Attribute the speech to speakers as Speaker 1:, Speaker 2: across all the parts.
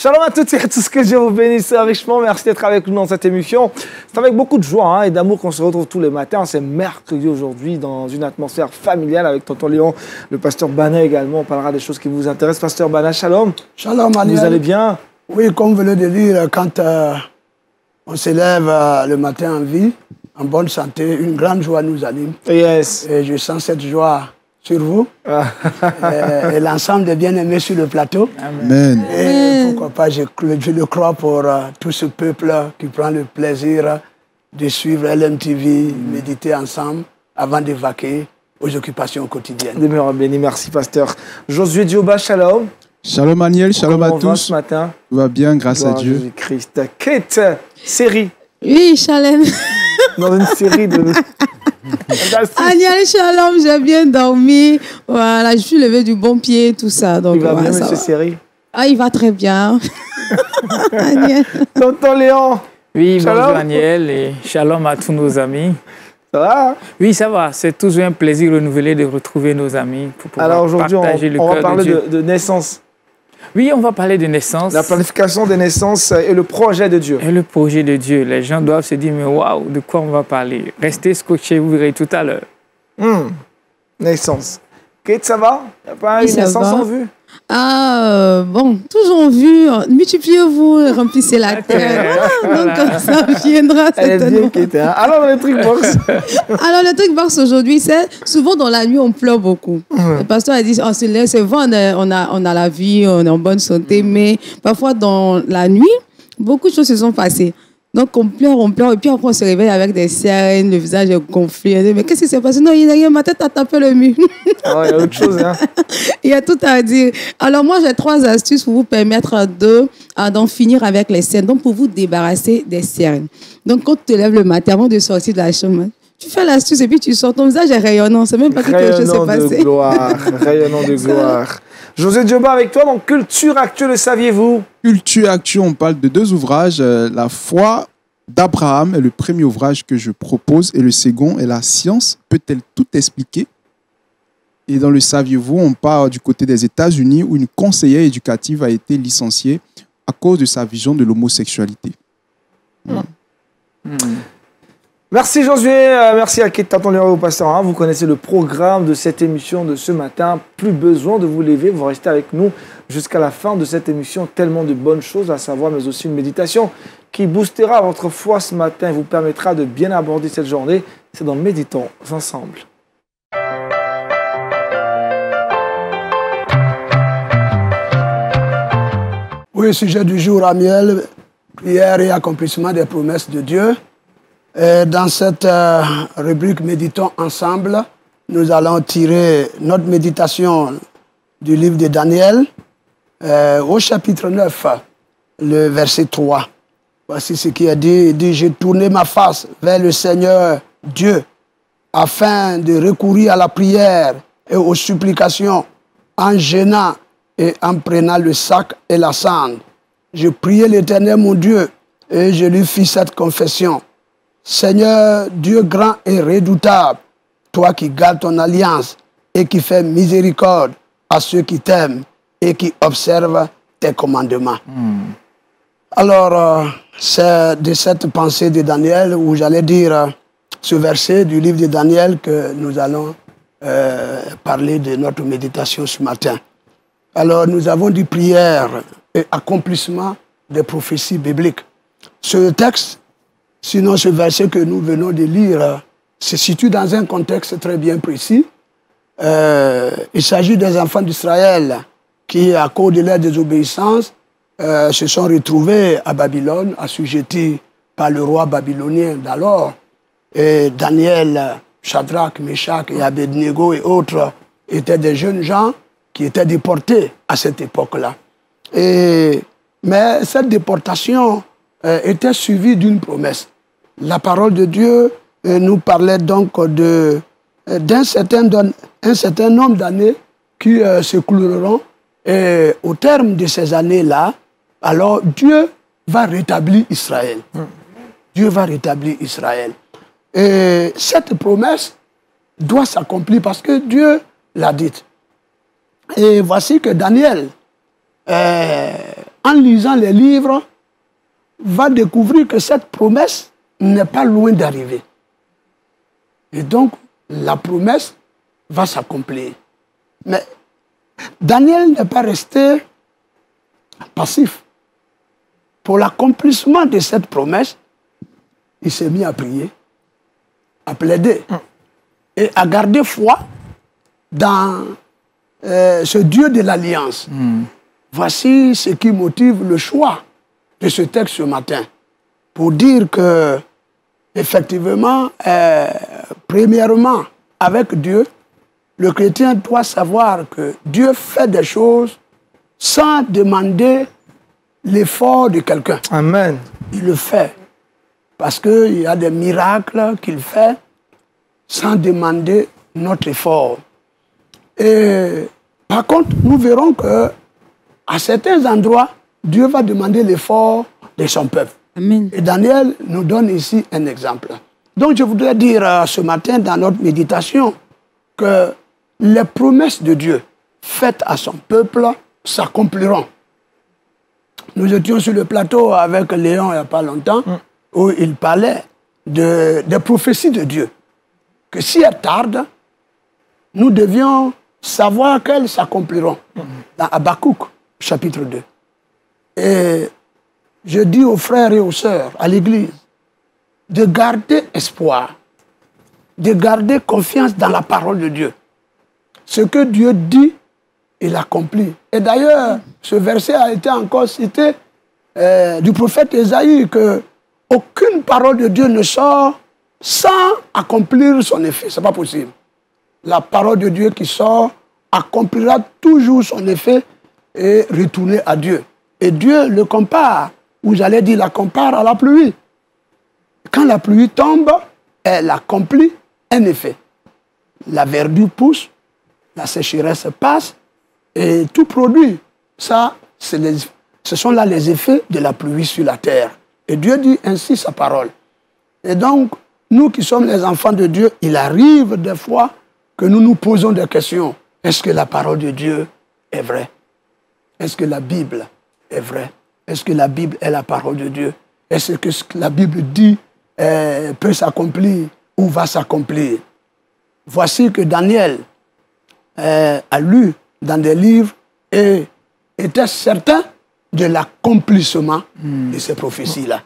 Speaker 1: Shalom à toutes et à tous, que Dieu vous bénisse richement. Merci d'être avec nous dans cette émission. C'est avec beaucoup de joie et d'amour qu'on se retrouve tous les matins. C'est mercredi aujourd'hui dans une atmosphère familiale avec tonton Léon, le pasteur Bana également. On parlera des choses qui vous intéressent. Pasteur Bana, shalom.
Speaker 2: Shalom, Manuel.
Speaker 1: Vous allez bien?
Speaker 2: Oui, comme vous venez de dire, quand on s'élève le matin en vie, en bonne santé, une grande joie nous anime.
Speaker 1: Yes.
Speaker 2: Et je sens cette joie sur vous et l'ensemble des bien-aimés sur le plateau.
Speaker 3: Amen.
Speaker 2: Et pourquoi pas, je le crois pour tout ce peuple qui prend le plaisir de suivre LMTV, méditer ensemble avant de vaquer aux occupations quotidiennes.
Speaker 1: Demeure béni, merci pasteur. Josué Dioba, shalom.
Speaker 3: Shalom Aniel, shalom à tous.
Speaker 1: Comment va ce matin?
Speaker 3: Tout va bien, grâce à Dieu.
Speaker 1: Jésus-Christ. Kate, série.
Speaker 4: Oui, shalom.
Speaker 1: Dans une série de...
Speaker 4: Aniel, shalom, j'ai bien dormi. Voilà, je suis levé du bon pied, tout ça. Donc,
Speaker 1: il va bien,
Speaker 4: ça
Speaker 1: monsieur
Speaker 4: va.
Speaker 1: Série?
Speaker 4: Ah, il va très bien. Aniel.
Speaker 1: Tonton Léon.
Speaker 5: Oui,
Speaker 1: Shalom.
Speaker 5: bonjour Aniel et shalom à tous nos amis.
Speaker 1: Ça va?
Speaker 5: Oui, ça va. C'est toujours un plaisir renouvelé de retrouver nos amis pour pouvoir
Speaker 1: Alors aujourd'hui,
Speaker 5: partager le
Speaker 1: on va
Speaker 5: cœur
Speaker 1: parler
Speaker 5: de Dieu.
Speaker 1: de naissance.
Speaker 5: Oui, on va parler de naissance.
Speaker 1: La planification des naissances et le projet de Dieu.
Speaker 5: Et le projet de Dieu. Les gens doivent se dire, mais waouh, de quoi on va parler? Restez scotchés, vous verrez tout à l'heure.
Speaker 1: Naissance. Kate, ça va? Il n'y a pas
Speaker 4: Oui,
Speaker 1: une
Speaker 4: ça
Speaker 1: naissance
Speaker 4: va.
Speaker 1: en vue?
Speaker 4: Ah, bon, toujours en vue. Multipliez-vous, remplissez la terre.
Speaker 5: Voilà.
Speaker 4: Donc, ça viendra
Speaker 1: Elle est bien,
Speaker 4: certainement.
Speaker 1: Kate. Hein? Alors, le truc box.
Speaker 4: Alors, le truc box aujourd'hui, c'est souvent dans la nuit, on pleure beaucoup. Le pasteur a dit, c'est vrai, on a la vie, on est en bonne santé, mais parfois dans la nuit, beaucoup de choses se sont passées. Donc, on pleure, et puis après, on se réveille avec des cernes, le visage est gonflé. On dit, mais qu'est-ce qui s'est passé? Non, il n'y a rien, ma tête a tapé le mur.
Speaker 1: Ah ouais, il y a autre chose. Hein?
Speaker 4: Il y a tout à dire. Alors, moi, j'ai 3 astuces pour vous permettre d'en finir avec les cernes. Donc, pour vous débarrasser des cernes. Donc, quand tu te lèves le matin, avant de sortir de la chambre, tu fais l'astuce et puis tu sors. Ton visage est rayonnant. C'est même pas que quelque chose s'est
Speaker 1: Rayonnant de
Speaker 4: passé.
Speaker 1: gloire. Rayonnant de gloire. José Dioba avec toi dans Culture Actuelle, le saviez-vous?
Speaker 3: Culture Actu, on parle de 2 ouvrages. La foi d'Abraham est le premier ouvrage que je propose et le second est La science peut-elle tout expliquer? Et dans le saviez-vous, on part du côté des États-Unis où une conseillère éducative a été licenciée à cause de sa vision de l'homosexualité.
Speaker 1: Merci Josué, merci à Kate, tonton Léon au pasteur. Hein. Vous connaissez le programme de cette émission de ce matin. Plus besoin de vous lever, vous restez avec nous jusqu'à la fin de cette émission. Tellement de bonnes choses à savoir, mais aussi une méditation qui boostera votre foi ce matin et vous permettra de bien aborder cette journée. C'est dans Méditons ensemble.
Speaker 2: Oui, sujet du jour, Amiel, prière et accomplissement des promesses de Dieu. Et dans cette rubrique Méditons ensemble, nous allons tirer notre méditation du livre de Daniel au chapitre 9, le verset 3. Voici ce qui est dit. Il dit, j'ai tourné ma face vers le Seigneur Dieu afin de recourir à la prière et aux supplications en gênant et en prenant le sac et la cendre. Je priai l'Éternel mon Dieu et je lui fis cette confession. Seigneur Dieu grand et redoutable, toi qui gardes ton alliance et qui fais miséricorde à ceux qui t'aiment et qui observent tes commandements. Alors, c'est de cette pensée de Daniel où j'allais dire ce verset du livre de Daniel que nous allons parler de notre méditation ce matin. Alors, nous avons dit prière et accomplissement des prophéties bibliques. Ce texte, sinon ce verset que nous venons de lire, se situe dans un contexte très bien précis. Il s'agit des enfants d'Israël qui, à cause de leur désobéissance, se sont retrouvés à Babylone, assujettis par le roi babylonien d'alors. Et Daniel, Shadrach, Meshach et Abednego et autres étaient des jeunes gens qui étaient déportés à cette époque-là. Mais cette déportation était suivie d'une promesse. La parole de Dieu nous parlait donc d'un certain nombre d'années qui s'écouleront. Et au terme de ces années-là, alors Dieu va rétablir Israël. Dieu va rétablir Israël. Et cette promesse doit s'accomplir parce que Dieu l'a dite. Et voici que Daniel en lisant les livres, va découvrir que cette promesse n'est pas loin d'arriver. Et donc, la promesse va s'accomplir. Mais Daniel n'est pas resté passif. Pour l'accomplissement de cette promesse, il s'est mis à prier, à plaider et à garder foi dans ce Dieu de l'Alliance. Voici ce qui motive le choix de ce texte ce matin. Pour dire que, effectivement, premièrement, avec Dieu, le chrétien doit savoir que Dieu fait des choses sans demander l'effort de quelqu'un.
Speaker 1: Amen.
Speaker 2: Il le fait. Parce qu'il y a des miracles qu'il fait sans demander notre effort. Et par contre, nous verrons que à certains endroits, Dieu va demander l'effort de son peuple.
Speaker 4: Amen.
Speaker 2: Et Daniel nous donne ici un exemple. Donc je voudrais dire ce matin dans notre méditation que les promesses de Dieu faites à son peuple s'accompliront. Nous étions sur le plateau avec Léon il n'y a pas longtemps où il parlait des prophéties de Dieu. Que si elles tardent, nous devions savoir qu'elles s'accompliront. Dans Habakkuk, chapitre 2. Et je dis aux frères et aux sœurs, à l'Église, de garder espoir, de garder confiance dans la parole de Dieu. Ce que Dieu dit, il accomplit. Et d'ailleurs, ce verset a été encore cité du prophète Ésaïe, que aucune parole de Dieu ne sort sans accomplir son effet. Ce n'est pas possible. La parole de Dieu qui sort accomplira toujours son effet et retourner à Dieu. Et Dieu le compare, ou j'allais dire la compare à la pluie. Quand la pluie tombe, elle accomplit un effet. La verdure pousse, la sécheresse passe, et tout produit. Ça, ce sont là les effets de la pluie sur la terre. Et Dieu dit ainsi sa parole. Et donc, nous qui sommes les enfants de Dieu, il arrive des fois que nous nous posons des questions. Est-ce que la parole de Dieu est vraie? Est-ce que la Bible est vraie? Est-ce que la Bible est la parole de Dieu? Est-ce que ce que la Bible dit peut s'accomplir ou va s'accomplir? Voici que Daniel a lu dans des livres et était certain de l'accomplissement de ces prophéties-là.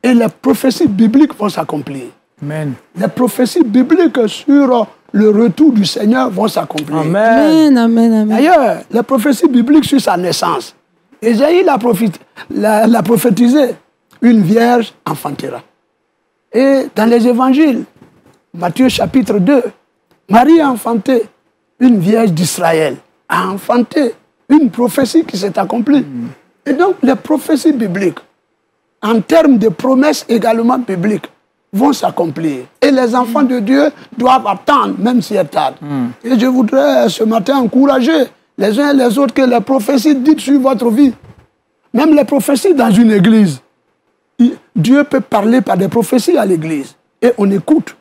Speaker 2: Et les prophéties bibliques vont s'accomplir.
Speaker 5: Amen.
Speaker 2: Les prophéties bibliques sur le retour du Seigneur vont s'accomplir.
Speaker 1: Amen.
Speaker 4: Amen, amen, amen.
Speaker 2: D'ailleurs, les prophéties bibliques sur sa naissance, Ésaïe l'a prophétisé, une vierge enfantera. Et dans les évangiles, Matthieu chapitre 2, Marie a enfanté, une vierge d'Israël a enfanté, une prophétie qui s'est accomplie. Et donc, les prophéties bibliques, en termes de promesses également bibliques, vont s'accomplir. Et les enfants de Dieu doivent attendre, même si elles tardent. Et je voudrais ce matin encourager les uns et les autres que les prophéties dites sur votre vie, même les prophéties dans une église, Dieu peut parler par des prophéties à l'église. Et on écoute.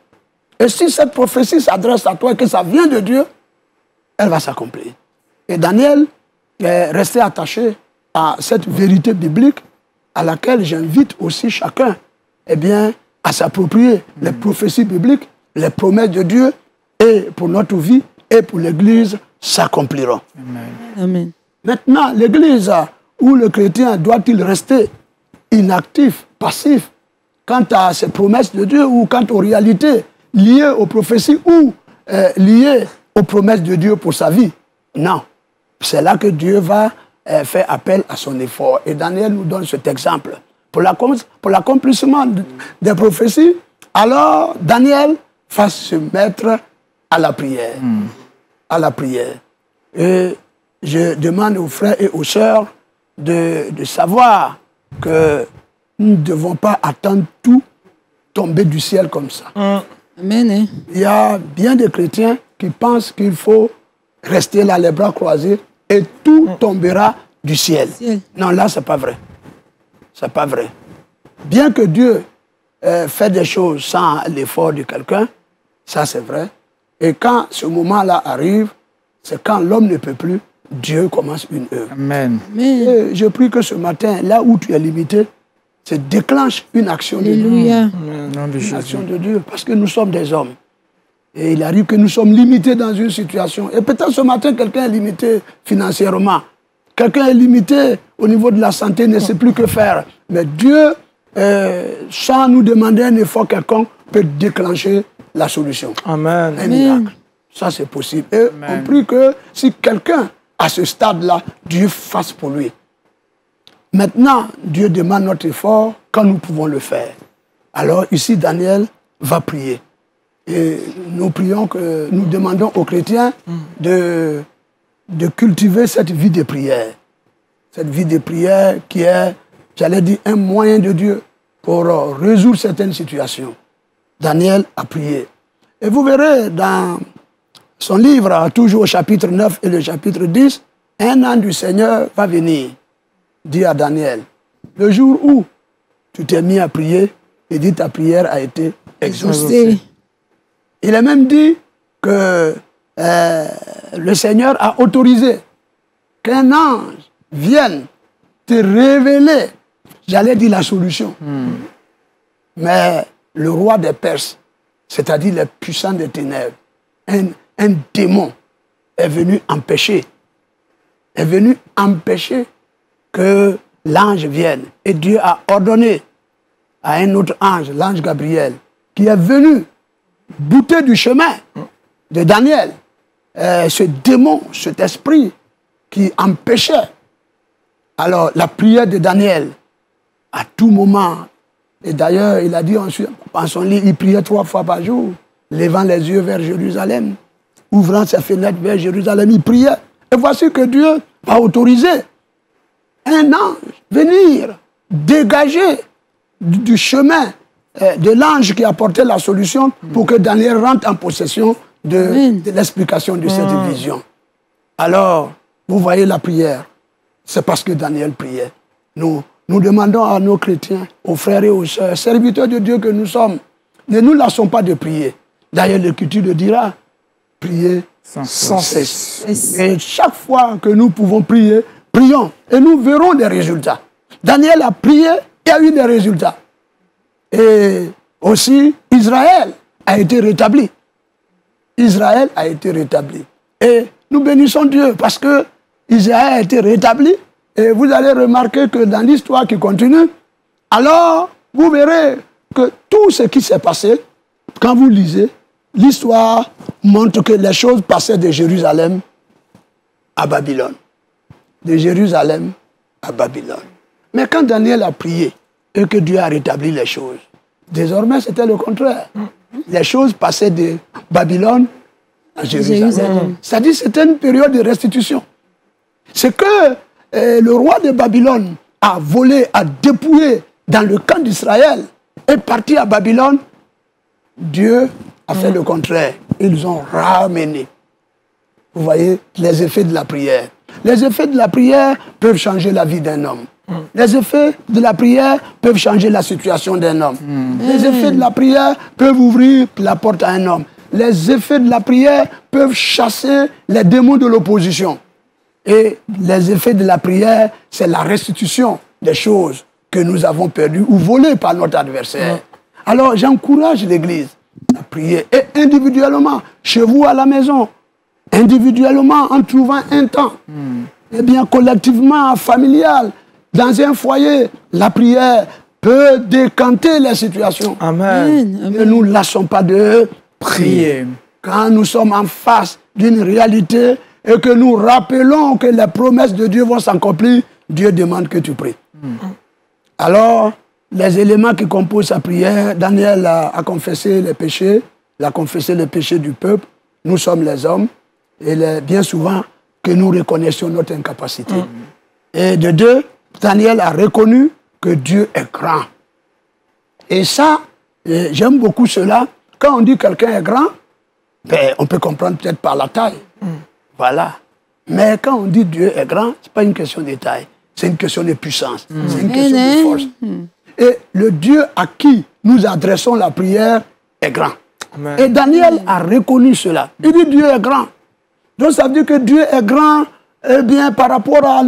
Speaker 2: Et si cette prophétie s'adresse à toi et que ça vient de Dieu, elle va s'accomplir. Et Daniel est resté attaché à cette vérité biblique à laquelle j'invite aussi chacun à s'approprier les prophéties bibliques, les promesses de Dieu, et pour notre vie et pour l'Église s'accompliront.
Speaker 4: Amen.
Speaker 2: Maintenant, l'Église, où le chrétien doit-il rester inactif, passif, quant à ces promesses de Dieu ou quant aux réalités liées aux prophéties ou liées aux promesses de Dieu pour sa vie? Non. C'est là que Dieu va faire appel à son effort. Et Daniel nous donne cet exemple. Pour l'accomplissement des prophéties, alors Daniel va se mettre à la prière. À la prière. Et je demande aux frères et aux sœurs de savoir que nous ne devons pas attendre tout tomber du ciel comme ça.
Speaker 4: Amen. Hein?
Speaker 2: Il y a bien des chrétiens qui pensent qu'il faut rester là les bras croisés et tout tombera du ciel. Non, là, ce n'est pas vrai. Ce n'est pas vrai. Bien que Dieu fait des choses sans l'effort de quelqu'un, ça c'est vrai. Et quand ce moment-là arrive, c'est quand l'homme ne peut plus, Dieu commence une œuvre.
Speaker 5: Amen.
Speaker 4: Amen.
Speaker 2: Et je prie que ce matin, là où tu es limité, se déclenche une action de Dieu.
Speaker 4: Alléluia.
Speaker 5: Au nom de
Speaker 2: Une
Speaker 5: Jésus.
Speaker 2: action de Dieu, parce que nous sommes des hommes. Et il arrive que nous sommes limités dans une situation. Et peut-être ce matin, quelqu'un est limité financièrement. Quelqu'un est limité au niveau de la santé, ne sait plus que faire. Mais Dieu, sans nous demander un effort quelconque, peut déclencher la solution.
Speaker 1: Amen.
Speaker 2: Un miracle. Ça, c'est possible. Et on prie que si quelqu'un, à ce stade-là, Dieu fasse pour lui. Maintenant, Dieu demande notre effort quand nous pouvons le faire. Alors ici, Daniel va prier. Et nous prions que nous demandons aux chrétiens de cultiver cette vie de prière. Cette vie de prière qui est, j'allais dire, un moyen de Dieu pour résoudre certaines situations. Daniel a prié. Et vous verrez dans son livre, toujours au chapitre 9 et le chapitre 10, un an du Seigneur va venir, dit à Daniel, le jour où tu t'es mis à prier, et dit ta prière a été exaucée. Il a même dit que le Seigneur a autorisé qu'un ange vienne te révéler, j'allais dire la solution. Mais le roi des Perses, c'est-à-dire les puissants des ténèbres, un démon est venu empêcher que l'ange vienne. Et Dieu a ordonné à un autre ange, l'ange Gabriel, qui est venu bouter du chemin de Daniel, ce démon, cet esprit qui empêchait. Alors, la prière de Daniel, à tout moment, et d'ailleurs, il a dit en son lit, il priait 3 fois par jour, levant les yeux vers Jérusalem, ouvrant ses fenêtres vers Jérusalem, il priait. Et voici que Dieu a autorisé un ange venir dégager du chemin de l'ange qui apportait la solution pour que Daniel rentre en possession de l'explication de cette vision. Alors, vous voyez la prière, c'est parce que Daniel priait. Nous demandons à nos chrétiens, aux frères et aux sœurs, serviteurs de Dieu que nous sommes, ne nous lassons pas de prier. D'ailleurs, l'Écriture le dira, priez sans cesse. Et chaque fois que nous pouvons prier, prions et nous verrons des résultats. Daniel a prié et a eu des résultats. Et aussi, Israël a été rétabli. Israël a été rétabli. Et nous bénissons Dieu parce que Israël a été rétabli. Et vous allez remarquer que dans l'histoire qui continue, alors vous verrez que tout ce qui s'est passé, quand vous lisez, l'histoire montre que les choses passaient de Jérusalem à Babylone. De Jérusalem à Babylone. Mais quand Daniel a prié et que Dieu a rétabli les choses, désormais c'était le contraire. Les choses passaient de Babylone à Jérusalem. C'est-à-dire que c'était une période de restitution. C'est que le roi de Babylone a volé, a dépouillé dans le camp d'Israël, est parti à Babylone. Dieu a fait le contraire. Ils ont ramené. Vous voyez les effets de la prière. Les effets de la prière peuvent changer la vie d'un homme. Les effets de la prière peuvent changer la situation d'un homme. Les effets de la prière peuvent ouvrir la porte à un homme. Les effets de la prière peuvent chasser les démons de l'opposition. Et les effets de la prière, c'est la restitution des choses que nous avons perdues ou volées par notre adversaire. Alors j'encourage l'Église à prier. Et individuellement, chez vous à la maison, individuellement en trouvant un temps, et bien collectivement, familial, dans un foyer, la prière peut décanter les situations.
Speaker 1: Amen.
Speaker 2: Ne nous lassons pas de prier. Quand nous sommes en face d'une réalité et que nous rappelons que les promesses de Dieu vont s'accomplir, Dieu demande que tu pries. Alors, les éléments qui composent sa prière, Daniel a confessé les péchés, il a confessé les péchés du peuple. Nous sommes les hommes et bien souvent que nous reconnaissons notre incapacité. Et de deux, Daniel a reconnu que Dieu est grand. Et ça, j'aime beaucoup cela. Quand on dit que quelqu'un est grand, ben, on peut comprendre peut-être par la taille. Voilà. Mais quand on dit Dieu est grand, ce n'est pas une question de taille. C'est une question de puissance. C'est une question de force. Et le Dieu à qui nous adressons la prière est grand. Amen. Et Daniel a reconnu cela. Il dit Dieu est grand. Donc ça veut dire que Dieu est grand eh bien, par rapport à...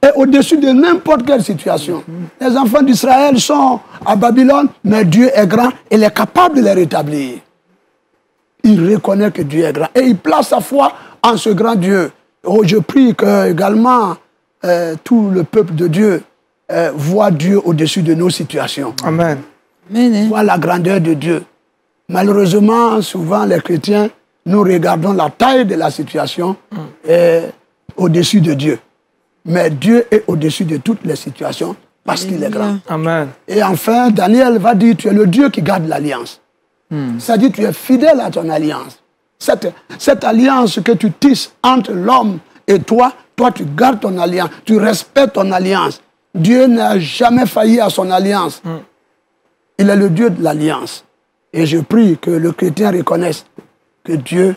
Speaker 2: et au-dessus de n'importe quelle situation. Les enfants d'Israël sont à Babylone, mais Dieu est grand et il est capable de les rétablir. Il reconnaît que Dieu est grand et il place sa foi en ce grand Dieu. Oh, je prie que également tout le peuple de Dieu voit Dieu au-dessus de nos situations.
Speaker 1: Amen.
Speaker 2: Voit la grandeur de Dieu. Malheureusement, souvent les chrétiens, nous regardons la taille de la situation au-dessus de Dieu. Mais Dieu est au-dessus de toutes les situations parce qu'il est grand.
Speaker 1: Amen.
Speaker 2: Et enfin, Daniel va dire, tu es le Dieu qui garde l'alliance. C'est-à-dire, tu es fidèle à ton alliance. Cette alliance que tu tisses entre l'homme et toi, tu gardes ton alliance, tu respectes ton alliance. Dieu n'a jamais failli à son alliance. Il est le Dieu de l'alliance. Et je prie que le chrétien reconnaisse que Dieu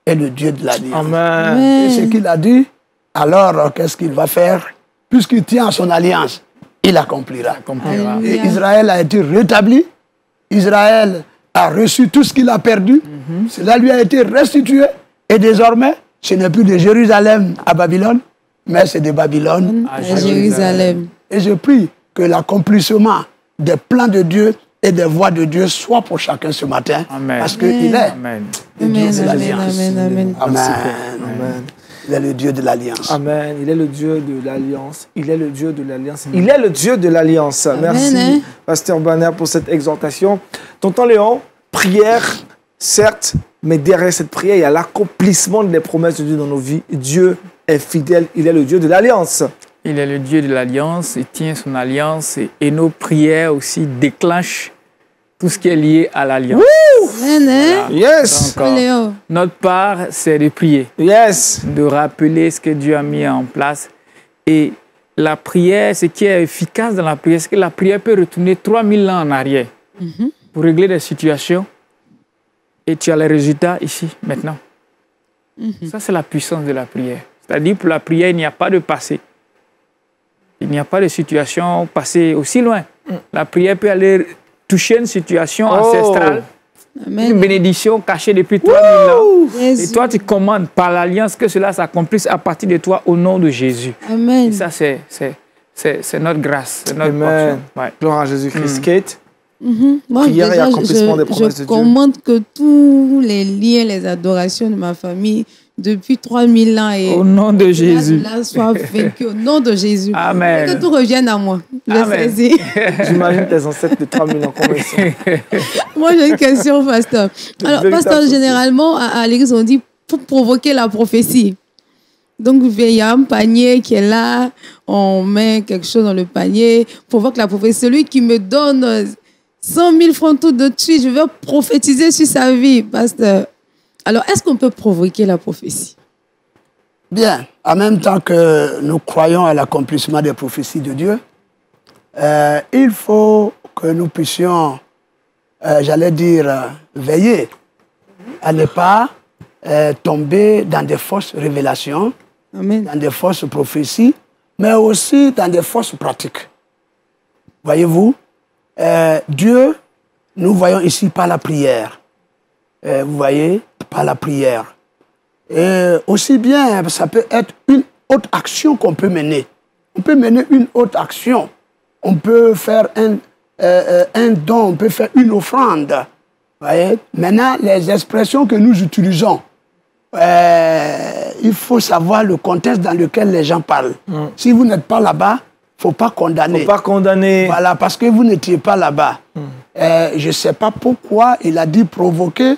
Speaker 2: est le Dieu de l'alliance.
Speaker 1: Amen.
Speaker 2: Et ce qu'il a dit, alors qu'est-ce qu'il va faire? Puisqu'il tient à son alliance, il accomplira. Et Israël a été rétabli. Israël a reçu tout ce qu'il a perdu. Cela lui a été restitué. Et désormais, ce n'est plus de Jérusalem à Babylone, mais c'est de Babylone
Speaker 4: à Jérusalem.
Speaker 2: Et je prie que l'accomplissement des plans de Dieu et des voies de Dieu soit pour chacun ce matin.
Speaker 5: Amen.
Speaker 2: Parce qu'il est
Speaker 5: Amen.
Speaker 2: le Dieu de l'alliance.
Speaker 4: Amen.
Speaker 1: Amen.
Speaker 2: Il est le Dieu de l'alliance.
Speaker 1: Amen. Il est le Dieu de l'alliance. Il est le Dieu de l'alliance. Il est le Dieu de l'alliance. Merci, Pasteur Banner, pour cette exhortation. Tonton Léon, prière, certes, mais derrière cette prière, il y a l'accomplissement des promesses de Dieu dans nos vies. Dieu est fidèle. Il est le Dieu de l'alliance.
Speaker 5: Il est le Dieu de l'alliance, il tient son alliance et nos prières aussi déclenchent tout ce qui est lié à l'alliance.
Speaker 4: Voilà.
Speaker 1: Yes.
Speaker 5: Donc, notre part, c'est de prier,
Speaker 1: Yes.
Speaker 5: de rappeler ce que Dieu a mis en place. Et la prière, ce qui est efficace dans la prière, c'est que la prière peut retourner 3000 ans en arrière pour régler des situations. Et tu as les résultats ici, maintenant. Ça, c'est la puissance de la prière. C'est-à-dire, pour la prière, il n'y a pas de passé. Il n'y a pas de situation passée aussi loin. La prière peut aller toucher une situation ancestrale, une bénédiction cachée depuis 3000 ans. Et toi, tu commandes par l'alliance que cela s'accomplisse à partir de toi au nom de Jésus.
Speaker 4: Amen.
Speaker 5: Et ça, c'est notre grâce, c'est notre
Speaker 1: Amen.
Speaker 5: portion. Ouais.
Speaker 1: Gloire à Jésus-Christ. Kate,
Speaker 4: Moi,
Speaker 1: prière et
Speaker 4: déjà,
Speaker 1: accomplissement des promesses de
Speaker 4: je
Speaker 1: Dieu.
Speaker 4: commande que tous les liens, les adorations de ma famille depuis 3000 ans et
Speaker 5: Au nom de Jésus.
Speaker 4: là soient vaincus au nom de Jésus.
Speaker 5: Amen.
Speaker 4: Et que tout revienne à moi.
Speaker 5: Amen.
Speaker 1: J'imagine tes ancêtres de 3000 ans. Comment ils sont.
Speaker 4: Moi, j'ai une question, pasteur. Alors,
Speaker 1: Véritable
Speaker 4: pasteur,
Speaker 1: souci.
Speaker 4: généralement, à l'église, on dit pour provoquer la prophétie. Donc, il y a un panier qui est là, on met quelque chose dans le panier, provoque la prophétie. Celui qui me donne 100 000 francs tout de suite, je veux prophétiser sur sa vie, pasteur. Alors, est-ce qu'on peut provoquer la prophétie?
Speaker 2: Bien, en même temps que nous croyons à l'accomplissement des prophéties de Dieu, il faut que nous puissions, j'allais dire, veiller à ne pas tomber dans des fausses révélations,
Speaker 4: Amen.
Speaker 2: dans des fausses prophéties, mais aussi dans des fausses pratiques. Voyez-vous, Dieu, nous voyons ici par la prière. Vous voyez, par la prière. Et aussi bien, ça peut être une autre action qu'on peut mener. On peut mener une autre action. On peut faire un don, on peut faire une offrande. Vous voyez? Maintenant, les expressions que nous utilisons, il faut savoir le contexte dans lequel les gens parlent. Si vous n'êtes pas là-bas, il ne faut pas condamner.
Speaker 1: Faut pas condamner.
Speaker 2: Voilà, parce que vous n'étiez pas là-bas. Je ne sais pas pourquoi il a dit provoquer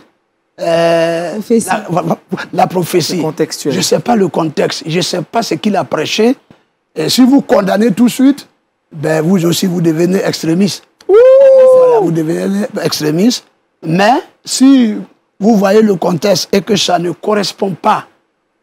Speaker 4: Prophétie.
Speaker 2: la prophétie.
Speaker 1: C'est contextuel.
Speaker 2: Je ne sais pas le contexte, je ne sais pas ce qu'il a prêché. Et si vous condamnez tout de suite, ben vous aussi vous devenez extrémiste. Voilà, vous devenez extrémiste. Mais si vous voyez le contexte et que ça ne correspond pas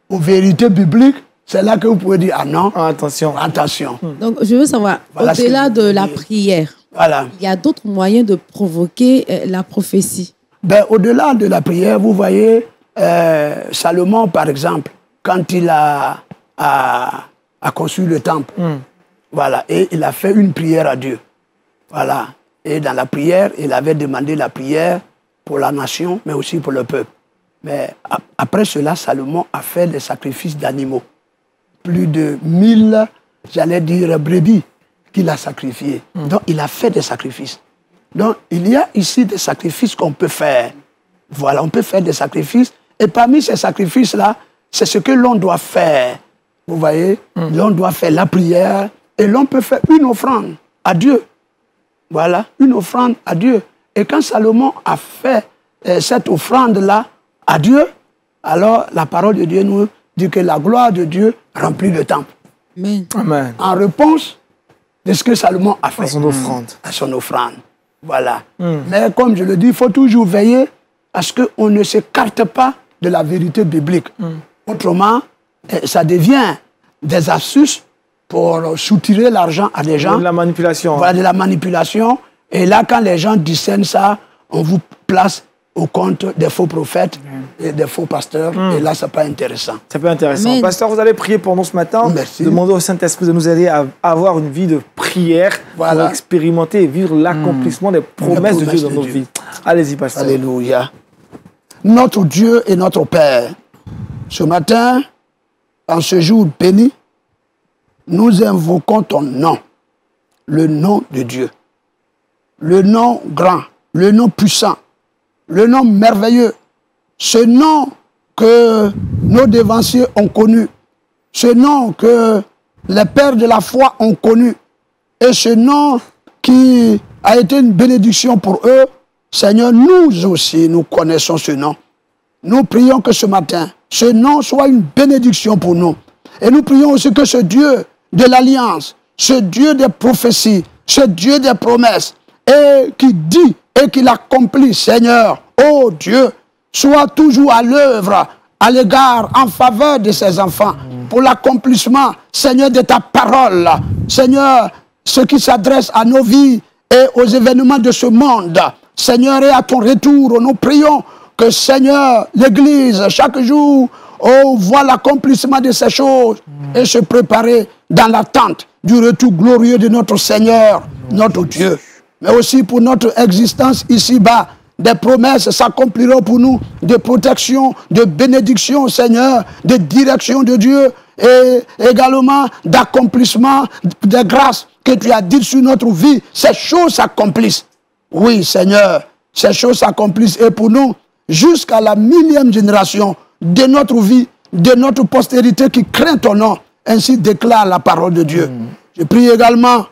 Speaker 2: aux vérités bibliques, c'est là que vous pouvez dire, ah non,
Speaker 1: Attention.
Speaker 2: attention.
Speaker 4: Donc, je veux savoir,
Speaker 2: Voilà ce
Speaker 4: au-delà
Speaker 2: que je
Speaker 4: de
Speaker 2: veux
Speaker 4: la
Speaker 2: dire.
Speaker 4: prière,
Speaker 2: Voilà.
Speaker 4: il y a d'autres moyens de provoquer la prophétie.
Speaker 2: Ben, au-delà de la prière, vous voyez, Salomon, par exemple, quand il a construit le temple, voilà, et il a fait une prière à Dieu. Voilà. Et dans la prière, il avait demandé la prière pour la nation, mais aussi pour le peuple. Mais après cela, Salomon a fait des sacrifices d'animaux. plus de 1000, j'allais dire, brebis qu'il a sacrifiées. Donc, il a fait des sacrifices. Donc, il y a ici des sacrifices qu'on peut faire. Voilà, on peut faire des sacrifices. Et parmi ces sacrifices-là, c'est ce que l'on doit faire. Vous voyez, l'on doit faire la prière et l'on peut faire une offrande à Dieu. Voilà, une offrande à Dieu. Et quand Salomon a fait cette offrande-là à Dieu, alors la parole de Dieu nous dit que la gloire de Dieu remplit le temple.
Speaker 4: Amen.
Speaker 1: Amen.
Speaker 2: En réponse de ce que Salomon a fait.
Speaker 1: À son offrande.
Speaker 2: À son offrande. Voilà. Mais comme je le dis, il faut toujours veiller à ce qu'on ne s'écarte pas de la vérité biblique. Autrement, ça devient des astuces pour soutirer l'argent à des gens.
Speaker 1: De la manipulation.
Speaker 2: Voilà, de la manipulation. Et là, quand les gens discernent ça, on vous place au compte des faux prophètes et des faux pasteurs. Et là, c'est pas intéressant.
Speaker 1: Ça peut être intéressant.
Speaker 4: Amen.
Speaker 1: Pasteur, vous allez prier pour nous ce matin.
Speaker 2: Merci.
Speaker 1: Demandez au Saint-Esprit de nous aider à avoir une vie de prière
Speaker 2: Voilà.
Speaker 1: pour expérimenter et vivre l'accomplissement des promesses de Dieu dans nos vies. Allez-y, Pasteur.
Speaker 2: Alléluia. Notre Dieu et notre Père, ce matin, en ce jour béni, nous invoquons ton nom, le nom de Dieu, le nom grand, le nom puissant, le nom merveilleux, ce nom que nos dévanciers ont connu, ce nom que les pères de la foi ont connu, et ce nom qui a été une bénédiction pour eux. Seigneur, nous aussi, nous connaissons ce nom. Nous prions que ce matin, ce nom soit une bénédiction pour nous. Et nous prions aussi que ce Dieu de l'Alliance, ce Dieu des prophéties, ce Dieu des promesses, et qui dit et qui l'accomplit, Seigneur, oh Dieu, soit toujours à l'œuvre, à l'égard, en faveur de ses enfants, pour l'accomplissement, Seigneur, de ta parole. Seigneur, ce qui s'adresse à nos vies et aux événements de ce monde. Seigneur, et à ton retour, nous prions que, Seigneur, l'Église, chaque jour, voit l'accomplissement de ces choses et se préparer dans l'attente du retour glorieux de notre Seigneur, notre Dieu. Mais aussi pour notre existence ici-bas, des promesses s'accompliront pour nous, de protection, de bénédiction, Seigneur, de direction de Dieu et également d'accomplissement des grâces que tu as dites sur notre vie. Ces choses s'accomplissent. Oui, Seigneur, ces choses s'accomplissent et pour nous, jusqu'à la 1000e génération de notre vie, de notre postérité qui craint ton nom. Ainsi déclare la parole de Dieu. Je prie également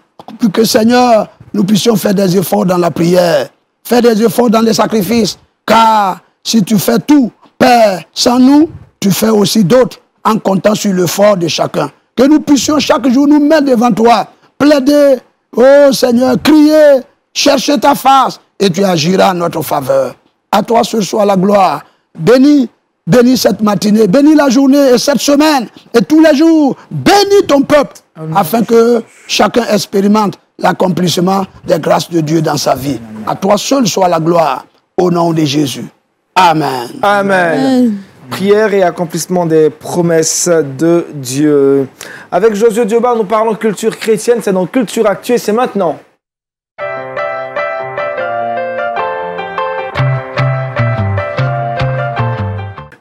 Speaker 2: que, Seigneur, nous puissions faire des efforts dans la prière, faire des efforts dans les sacrifices, car si tu fais tout, Père, sans nous, tu fais aussi d'autres, en comptant sur l'effort de chacun. Que nous puissions chaque jour nous mettre devant toi, plaider, oh Seigneur, crier, chercher ta face, et tu agiras en notre faveur. À toi ce soit la gloire. Bénis cette matinée, bénis la journée et cette semaine, et tous les jours, bénis ton peuple, afin que chacun expérimente l'accomplissement des grâces de Dieu dans sa vie. À toi seul soit la gloire, au nom de Jésus. Amen.
Speaker 1: Amen. Prière et accomplissement des promesses de Dieu. Avec Josué Dioba, nous parlons culture chrétienne, c'est dans Culture Actuelle, c'est maintenant.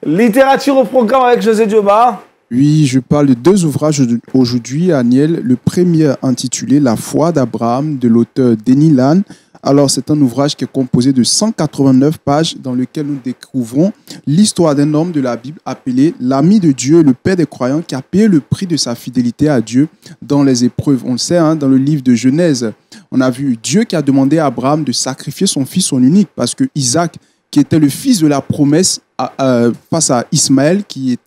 Speaker 1: Littérature au programme avec Josué Dioba.
Speaker 3: Oui, je parle de deux ouvrages aujourd'hui, Aniel. Le premier intitulé La foi d'Abraham de l'auteur Denis Laan. Alors, c'est un ouvrage qui est composé de 189 pages dans lequel nous découvrons l'histoire d'un homme de la Bible appelé l'ami de Dieu, le père des croyants, qui a payé le prix de sa fidélité à Dieu dans les épreuves. On le sait, dans le livre de Genèse, on a vu Dieu qui a demandé à Abraham de sacrifier son fils, son unique, parce que Isaac, qui était le fils de la promesse face à Ismaël, qui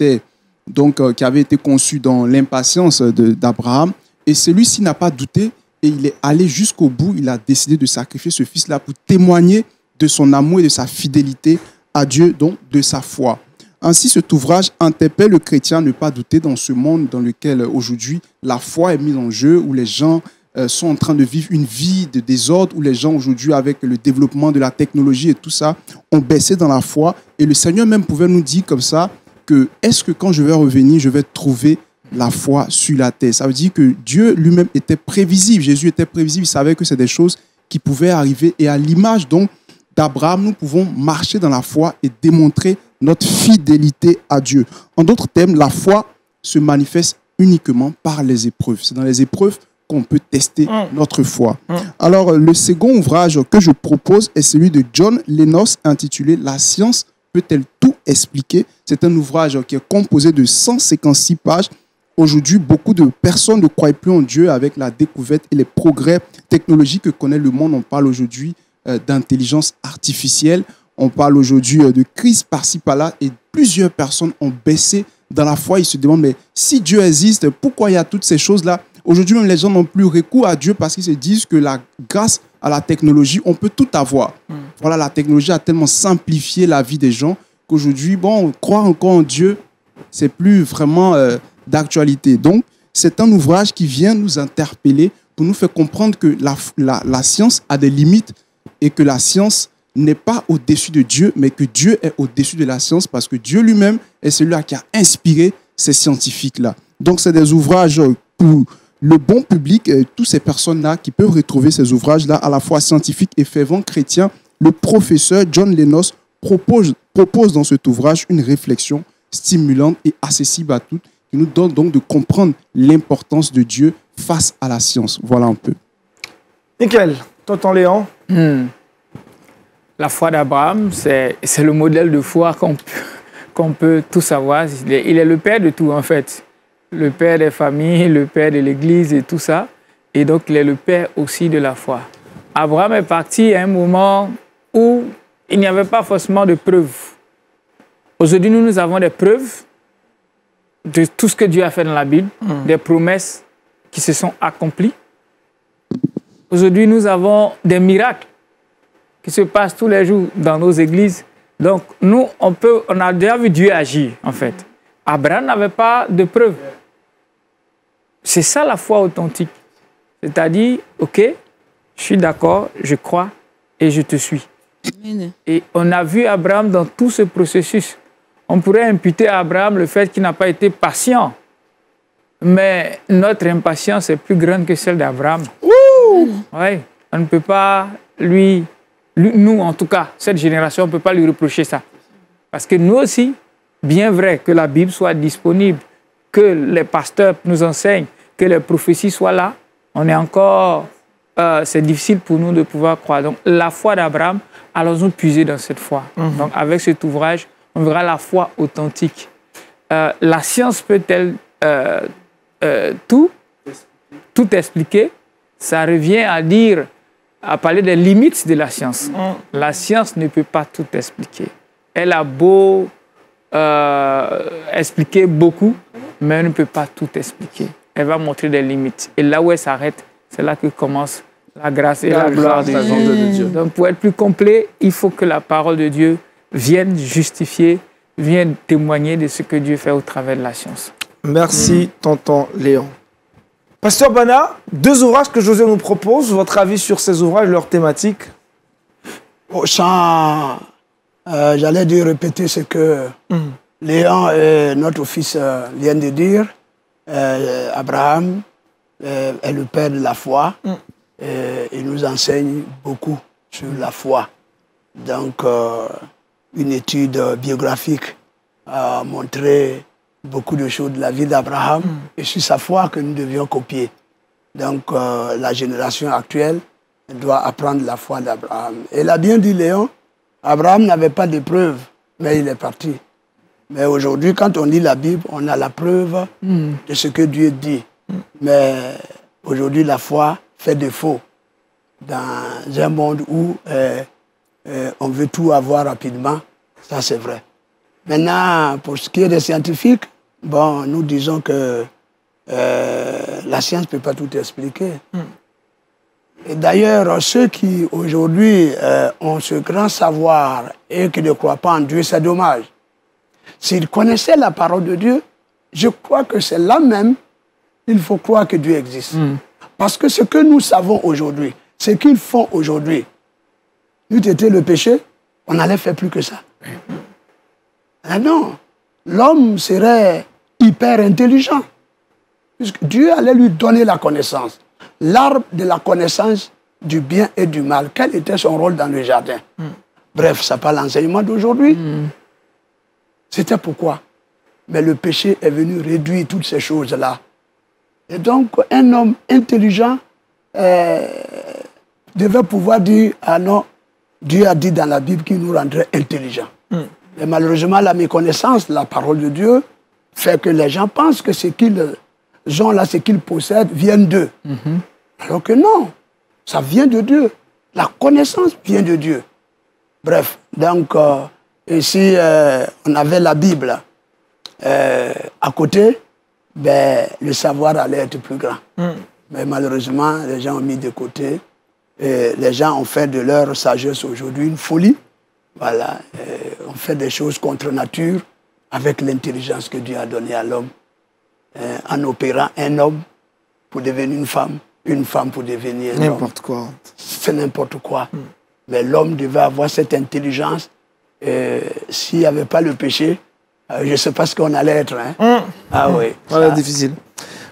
Speaker 3: avait été conçu dans l'impatience d'Abraham, et celui-ci n'a pas douté, et il est allé jusqu'au bout. Il a décidé de sacrifier ce fils-là pour témoigner de son amour et de sa fidélité à Dieu, donc de sa foi. Ainsi, cet ouvrage interpelle le chrétien à ne pas douter dans ce monde dans lequel aujourd'hui la foi est mise en jeu, où les gens sont en train de vivre une vie de désordre, où les gens aujourd'hui, avec le développement de la technologie et tout ça, ont baissé dans la foi. Et le Seigneur même pouvait nous dire comme ça que est-ce que quand je vais revenir, je vais trouver la foi sur la terre. Ça veut dire que Dieu lui-même était prévisible. Jésus était prévisible. Il savait que c'est des choses qui pouvaient arriver. Et à l'image donc d'Abraham, nous pouvons marcher dans la foi et démontrer notre fidélité à Dieu. En d'autres termes, la foi se manifeste uniquement par les épreuves. C'est dans les épreuves qu'on peut tester notre foi. Alors, le second ouvrage que je propose est celui de John Lennox intitulé « La science peut-elle tout expliquer ?» C'est un ouvrage qui est composé de 156 pages. Aujourd'hui, beaucoup de personnes ne croient plus en Dieu avec la découverte et les progrès technologiques que connaît le monde. On parle aujourd'hui d'intelligence artificielle. On parle aujourd'hui de crise par-ci, par-là. Et plusieurs personnes ont baissé dans la foi. Ils se demandent, mais si Dieu existe, pourquoi il y a toutes ces choses-là? Aujourd'hui, même les gens n'ont plus recours à Dieu parce qu'ils se disent que grâce à la technologie, on peut tout avoir. Voilà, la technologie a tellement simplifié la vie des gens qu'aujourd'hui, bon, croire encore en Dieu, c'est plus vraiment d'actualité. Donc, c'est un ouvrage qui vient nous interpeller pour nous faire comprendre que la science a des limites et que la science n'est pas au-dessus de Dieu, mais que Dieu est au-dessus de la science parce que Dieu lui-même est celui-là qui a inspiré ces scientifiques-là. Donc, c'est des ouvrages pour le bon public, toutes ces personnes-là qui peuvent retrouver ces ouvrages-là, à la fois scientifiques et fervents chrétiens. Le professeur John Lennox propose dans cet ouvrage une réflexion stimulante et accessible à tous, qui nous donne donc de comprendre l'importance de Dieu face à la science. Voilà un peu.
Speaker 1: Nickel. Tonton Léon.
Speaker 5: La foi d'Abraham, c'est le modèle de foi qu'on peut tout savoir. Il est le père de tout, en fait. Le père des familles, le père de l'Église et tout ça. Et donc, il est le père aussi de la foi. Abraham est parti à un moment où il n'y avait pas forcément de preuves. Aujourd'hui, nous avons des preuves de tout ce que Dieu a fait dans la Bible, des promesses qui se sont accomplies. Aujourd'hui, nous avons des miracles qui se passent tous les jours dans nos églises. Donc, nous, on a déjà vu Dieu agir, en fait. Abraham n'avait pas de preuves. C'est ça la foi authentique. C'est-à-dire, OK, je suis d'accord, je crois et je te suis.
Speaker 4: Amen.
Speaker 5: Et on a vu Abraham dans tout ce processus. On pourrait imputer à Abraham le fait qu'il n'a pas été patient. Mais notre impatience est plus grande que celle d'Abraham. Oui, on ne peut pas nous en tout cas, cette génération, on ne peut pas lui reprocher ça. Parce que nous aussi, bien vrai que la Bible soit disponible, que les pasteurs nous enseignent, que les prophéties soient là, on est encore... c'est difficile pour nous de pouvoir croire. Donc, la foi d'Abraham, allons-nous puiser dans cette foi. Donc, avec cet ouvrage, on verra la foi authentique. La science peut-elle tout expliquer? Ça revient à parler des limites de la science. La science ne peut pas tout expliquer. Elle a beau expliquer beaucoup, mais elle ne peut pas tout expliquer. Elle va montrer des limites. Et là où elle s'arrête, c'est là que commence la grâce et la gloire de Dieu. Donc, pour être plus complet, il faut que la parole de Dieu vienne justifier, vienne témoigner de ce que Dieu fait au travers de la science.
Speaker 1: Merci, tonton Léon. Pasteur Bana, 2 ouvrages que José nous propose. Votre avis sur ces ouvrages, leur thématique?
Speaker 2: J'allais dire répéter ce que Léon et notre fils viennent de dire. Abraham est le père de la foi. Il nous enseigne beaucoup sur la foi. Donc, une étude biographique a montré beaucoup de choses de la vie d'Abraham et sur sa foi que nous devions copier. Donc, la génération actuelle doit apprendre la foi d'Abraham. Et il a bien dit, Léon, Abraham n'avait pas de preuves, mais il est parti. Mais aujourd'hui, quand on lit la Bible, on a la preuve de ce que Dieu dit. Mais aujourd'hui, la foi fait défaut dans un monde où on veut tout avoir rapidement. Ça, c'est vrai. Maintenant, pour ce qui est des scientifiques, bon, nous disons que la science ne peut pas tout expliquer. Et d'ailleurs, ceux qui aujourd'hui ont ce grand savoir et qui ne croient pas en Dieu, c'est dommage. S'ils connaissaient la parole de Dieu, je crois que c'est là même qu'il faut croire que Dieu existe. Parce que ce que nous savons aujourd'hui, ce qu'ils font aujourd'hui, nous était le péché, on n'allait faire plus que ça. Ah non, l'homme serait hyper intelligent. Puisque Dieu allait lui donner la connaissance. L'arbre de la connaissance du bien et du mal. Quel était son rôle dans le jardin? Bref, ce n'est pas l'enseignement d'aujourd'hui. C'était pourquoi. Mais le péché est venu réduire toutes ces choses-là Et donc, un homme intelligent devait pouvoir dire, ah non, Dieu a dit dans la Bible qu'il nous rendrait intelligents. Et malheureusement, la méconnaissance de la parole de Dieu fait que les gens pensent que ce qu'ils ont là, ce qu'ils possèdent, viennent d'eux. Alors que non, ça vient de Dieu. La connaissance vient de Dieu. Bref, donc, ici, on avait la Bible à côté, ben, le savoir allait être plus grand. Mais malheureusement, les gens ont mis de côté. Et les gens ont fait de leur sagesse aujourd'hui une folie. Voilà, on fait des choses contre nature avec l'intelligence que Dieu a donnée à l'homme. En opérant un homme pour devenir une femme pour devenir un homme.
Speaker 1: N'importe quoi.
Speaker 2: C'est n'importe quoi. Mais l'homme devait avoir cette intelligence. S'il n'y avait pas le péché, je ne sais pas ce qu'on allait être. Hein. Ah oui.
Speaker 1: Voilà, difficile.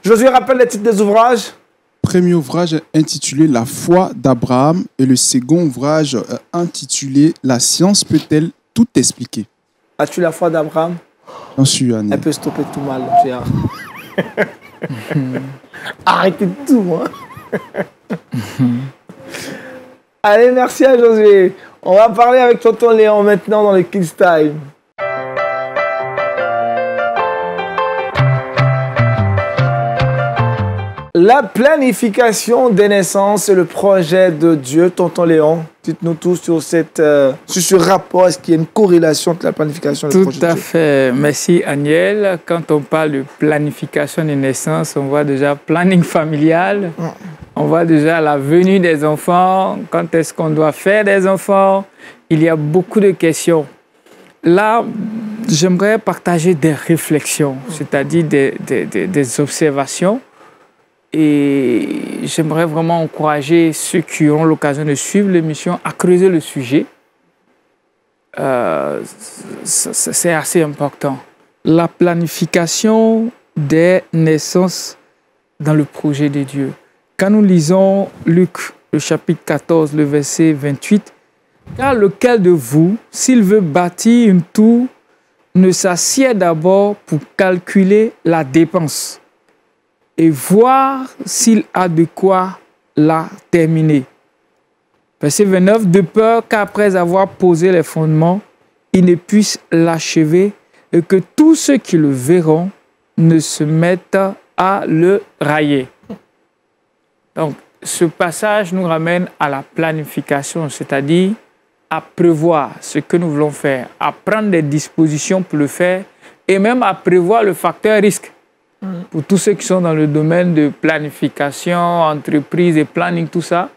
Speaker 1: Josué, rappelle les titres des ouvrages.
Speaker 3: Premier ouvrage intitulé La foi d'Abraham et le second ouvrage intitulé La science peut-elle tout expliquer?
Speaker 1: As-tu la foi d'Abraham?
Speaker 3: J'en suis Annie.
Speaker 1: Elle peut stopper tout mal. Arrêtez tout. Allez, merci à Josué. On va parler avec tonton Léon maintenant dans le Kids Time. La planification des naissances et le projet de Dieu. Tonton Léon, dites-nous tout sur ce rapport. Est-ce qu'il y a une corrélation entre la planification et le projet de Dieu?
Speaker 5: Tout à fait. Merci, Aniel. Quand on parle de planification des naissances, on voit déjà planning familial. On voit déjà la venue des enfants. Quand est-ce qu'on doit faire des enfants? Il y a beaucoup de questions. Là, j'aimerais partager des réflexions, c'est-à-dire des observations. Et j'aimerais vraiment encourager ceux qui auront l'occasion de suivre l'émission à creuser le sujet. C'est assez important. La planification des naissances dans le projet de Dieu. Quand nous lisons Luc, le chapitre 14, le verset 28, « Car lequel de vous, s'il veut bâtir une tour, ne s'assied d'abord pour calculer la dépense et voir s'il a de quoi la terminer. » Verset 29, « De peur qu'après avoir posé les fondements, il ne puisse l'achever et que tous ceux qui le verront ne se mettent à le railler. » Donc, ce passage nous ramène à la planification, c'est-à-dire à prévoir ce que nous voulons faire, à prendre des dispositions pour le faire et même à prévoir le facteur risque. Pour tous ceux qui sont dans le domaine de planification, entreprise et planning, tout ça,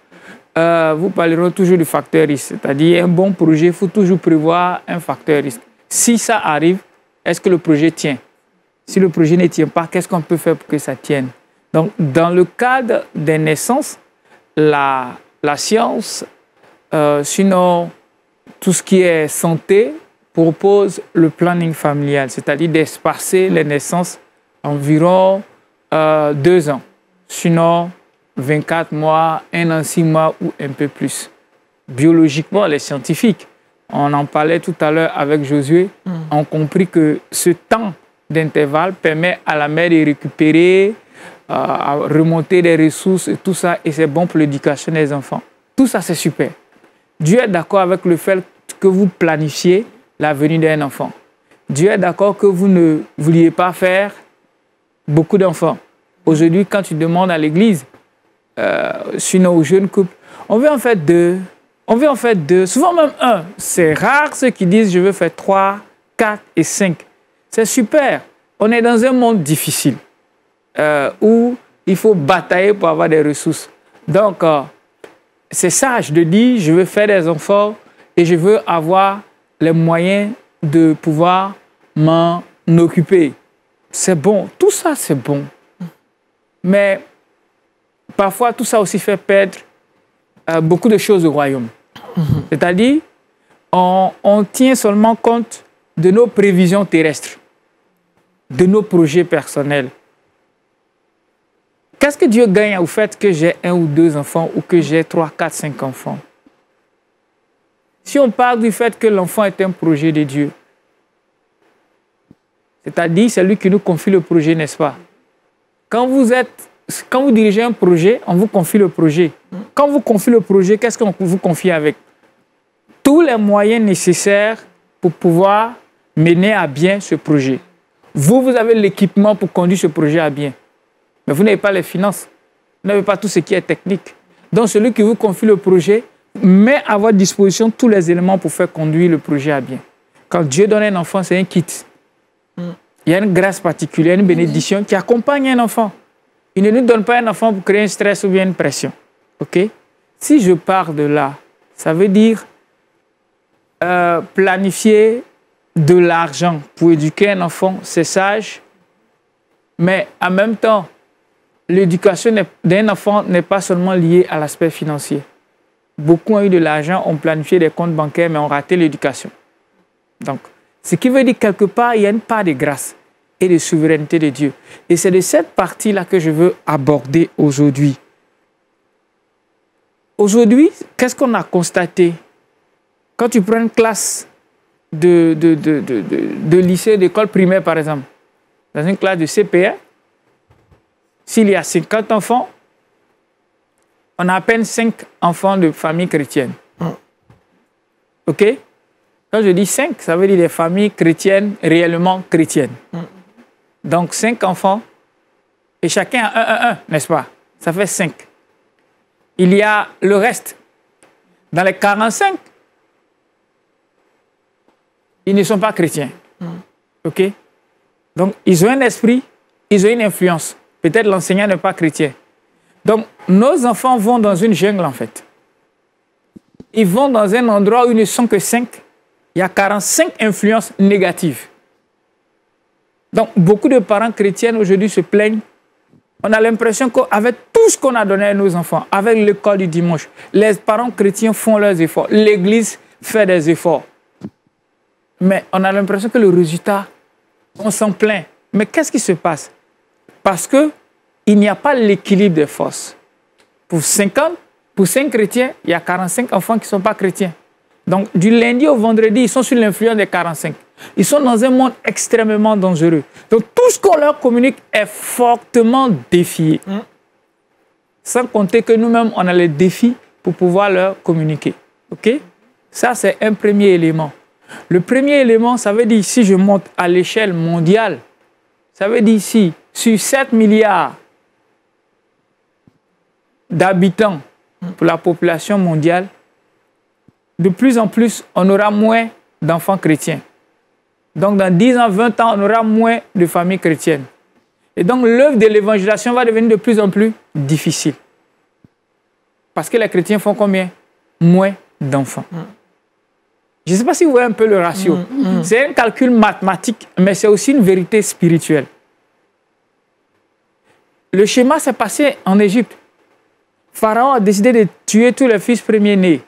Speaker 5: vous parlerez toujours du facteur risque. C'est-à-dire, un bon projet, il faut toujours prévoir un facteur risque. Si ça arrive, est-ce que le projet tient? Si le projet ne tient pas, qu'est-ce qu'on peut faire pour que ça tienne? Donc, dans le cadre des naissances, la science, sinon tout ce qui est santé, propose le planning familial, c'est-à-dire d'espacer les naissances environ 2 ans, sinon 24 mois, 1 an, 6 mois ou un peu plus. Biologiquement, les scientifiques, on en parlait tout à l'heure avec Josué, ont compris que ce temps d'intervalle permet à la mère de récupérer, à remonter des ressources et tout ça, et c'est bon pour l'éducation des enfants. Tout ça, c'est super. Dieu est d'accord avec le fait que vous planifiez la venue d'un enfant. Dieu est d'accord que vous ne vouliez pas faire beaucoup d'enfants. Aujourd'hui, quand tu demandes à l'église, sinon aux jeunes couples, on veut en faire 2, on veut en faire 2, souvent même 1. C'est rare ceux qui disent je veux faire 3, 4 et 5. C'est super. On est dans un monde difficile où il faut batailler pour avoir des ressources. Donc, c'est sage de dire je veux faire des enfants et je veux avoir les moyens de pouvoir m'en occuper. C'est bon, tout ça c'est bon. Mais parfois tout ça aussi fait perdre beaucoup de choses au royaume. C'est-à-dire, on tient seulement compte de nos prévisions terrestres, de nos projets personnels. Qu'est-ce que Dieu gagne au fait que j'ai 1 ou 2 enfants ou que j'ai 3, 4, 5 enfants? Si on parle du fait que l'enfant est un projet de Dieu, c'est-à-dire c'est lui qui nous confie le projet, n'est-ce pas? Quand vous êtes quand vous dirigez un projet, on vous confie le projet. Quand vous confiez le projet, qu'est-ce qu'on vous confie avec? Tous les moyens nécessaires pour pouvoir mener à bien ce projet. Vous avez l'équipement pour conduire ce projet à bien. Mais vous n'avez pas les finances. Vous n'avez pas tout ce qui est technique. Donc, celui qui vous confie le projet met à votre disposition tous les éléments pour faire conduire le projet à bien. Quand Dieu donne un enfant, c'est un kit. Il y a une grâce particulière, une bénédiction qui accompagne un enfant. Il ne nous donne pas un enfant pour créer un stress ou bien une pression. OK? Si je pars de là, ça veut dire planifier de l'argent pour éduquer un enfant, c'est sage. Mais en même temps, l'éducation d'un enfant n'est pas seulement liée à l'aspect financier. Beaucoup ont eu de l'argent, ont planifié des comptes bancaires, mais ont raté l'éducation. Donc, ce qui veut dire quelque part, il y a une part de grâce et de souveraineté de Dieu. Et c'est de cette partie-là que je veux aborder aujourd'hui. Aujourd'hui, qu'est-ce qu'on a constaté? Quand tu prends une classe de lycée, d'école primaire, par exemple, dans une classe de CPR, s'il y a 50 enfants, on a à peine 5 enfants de famille chrétienne. OK? Quand je dis 5, ça veut dire des familles chrétiennes, réellement chrétiennes. Donc 5 enfants, et chacun a un, n'est-ce pas? Ça fait 5. Il y a le reste. Dans les 45, ils ne sont pas chrétiens. OK? Donc, ils ont un esprit, ils ont une influence. Peut-être l'enseignant n'est pas chrétien. Donc, nos enfants vont dans une jungle, en fait. Ils vont dans un endroit où ils ne sont que 5. Il y a 45 influences négatives. Donc, beaucoup de parents chrétiens aujourd'hui se plaignent. On a l'impression qu'avec tout ce qu'on a donné à nos enfants, avec l'école du dimanche, les parents chrétiens font leurs efforts. L'Église fait des efforts. Mais on a l'impression que le résultat, on s'en plaint. Mais qu'est-ce qui se passe? Parce qu'il n'y a pas l'équilibre des forces. Pour 5 chrétiens, il y a 45 enfants qui ne sont pas chrétiens. Donc, du lundi au vendredi, ils sont sous l'influence des 45. Ils sont dans un monde extrêmement dangereux. Donc, tout ce qu'on leur communique est fortement défié. Sans compter que nous-mêmes, on a les défis pour pouvoir leur communiquer. OK? Ça, c'est un premier élément. Le premier élément, ça veut dire, si je monte à l'échelle mondiale, ça veut dire si sur 7 milliards d'habitants pour la population mondiale, de plus en plus, on aura moins d'enfants chrétiens. Donc, dans 10 ans, 20 ans, on aura moins de familles chrétiennes. Et donc, l'œuvre de l'évangélisation va devenir de plus en plus difficile. Parce que les chrétiens font combien? Moins d'enfants. Je ne sais pas si vous voyez un peu le ratio. C'est un calcul mathématique, mais c'est aussi une vérité spirituelle. Le schéma s'est passé en Égypte. Pharaon a décidé de tuer tous les fils premiers-nés.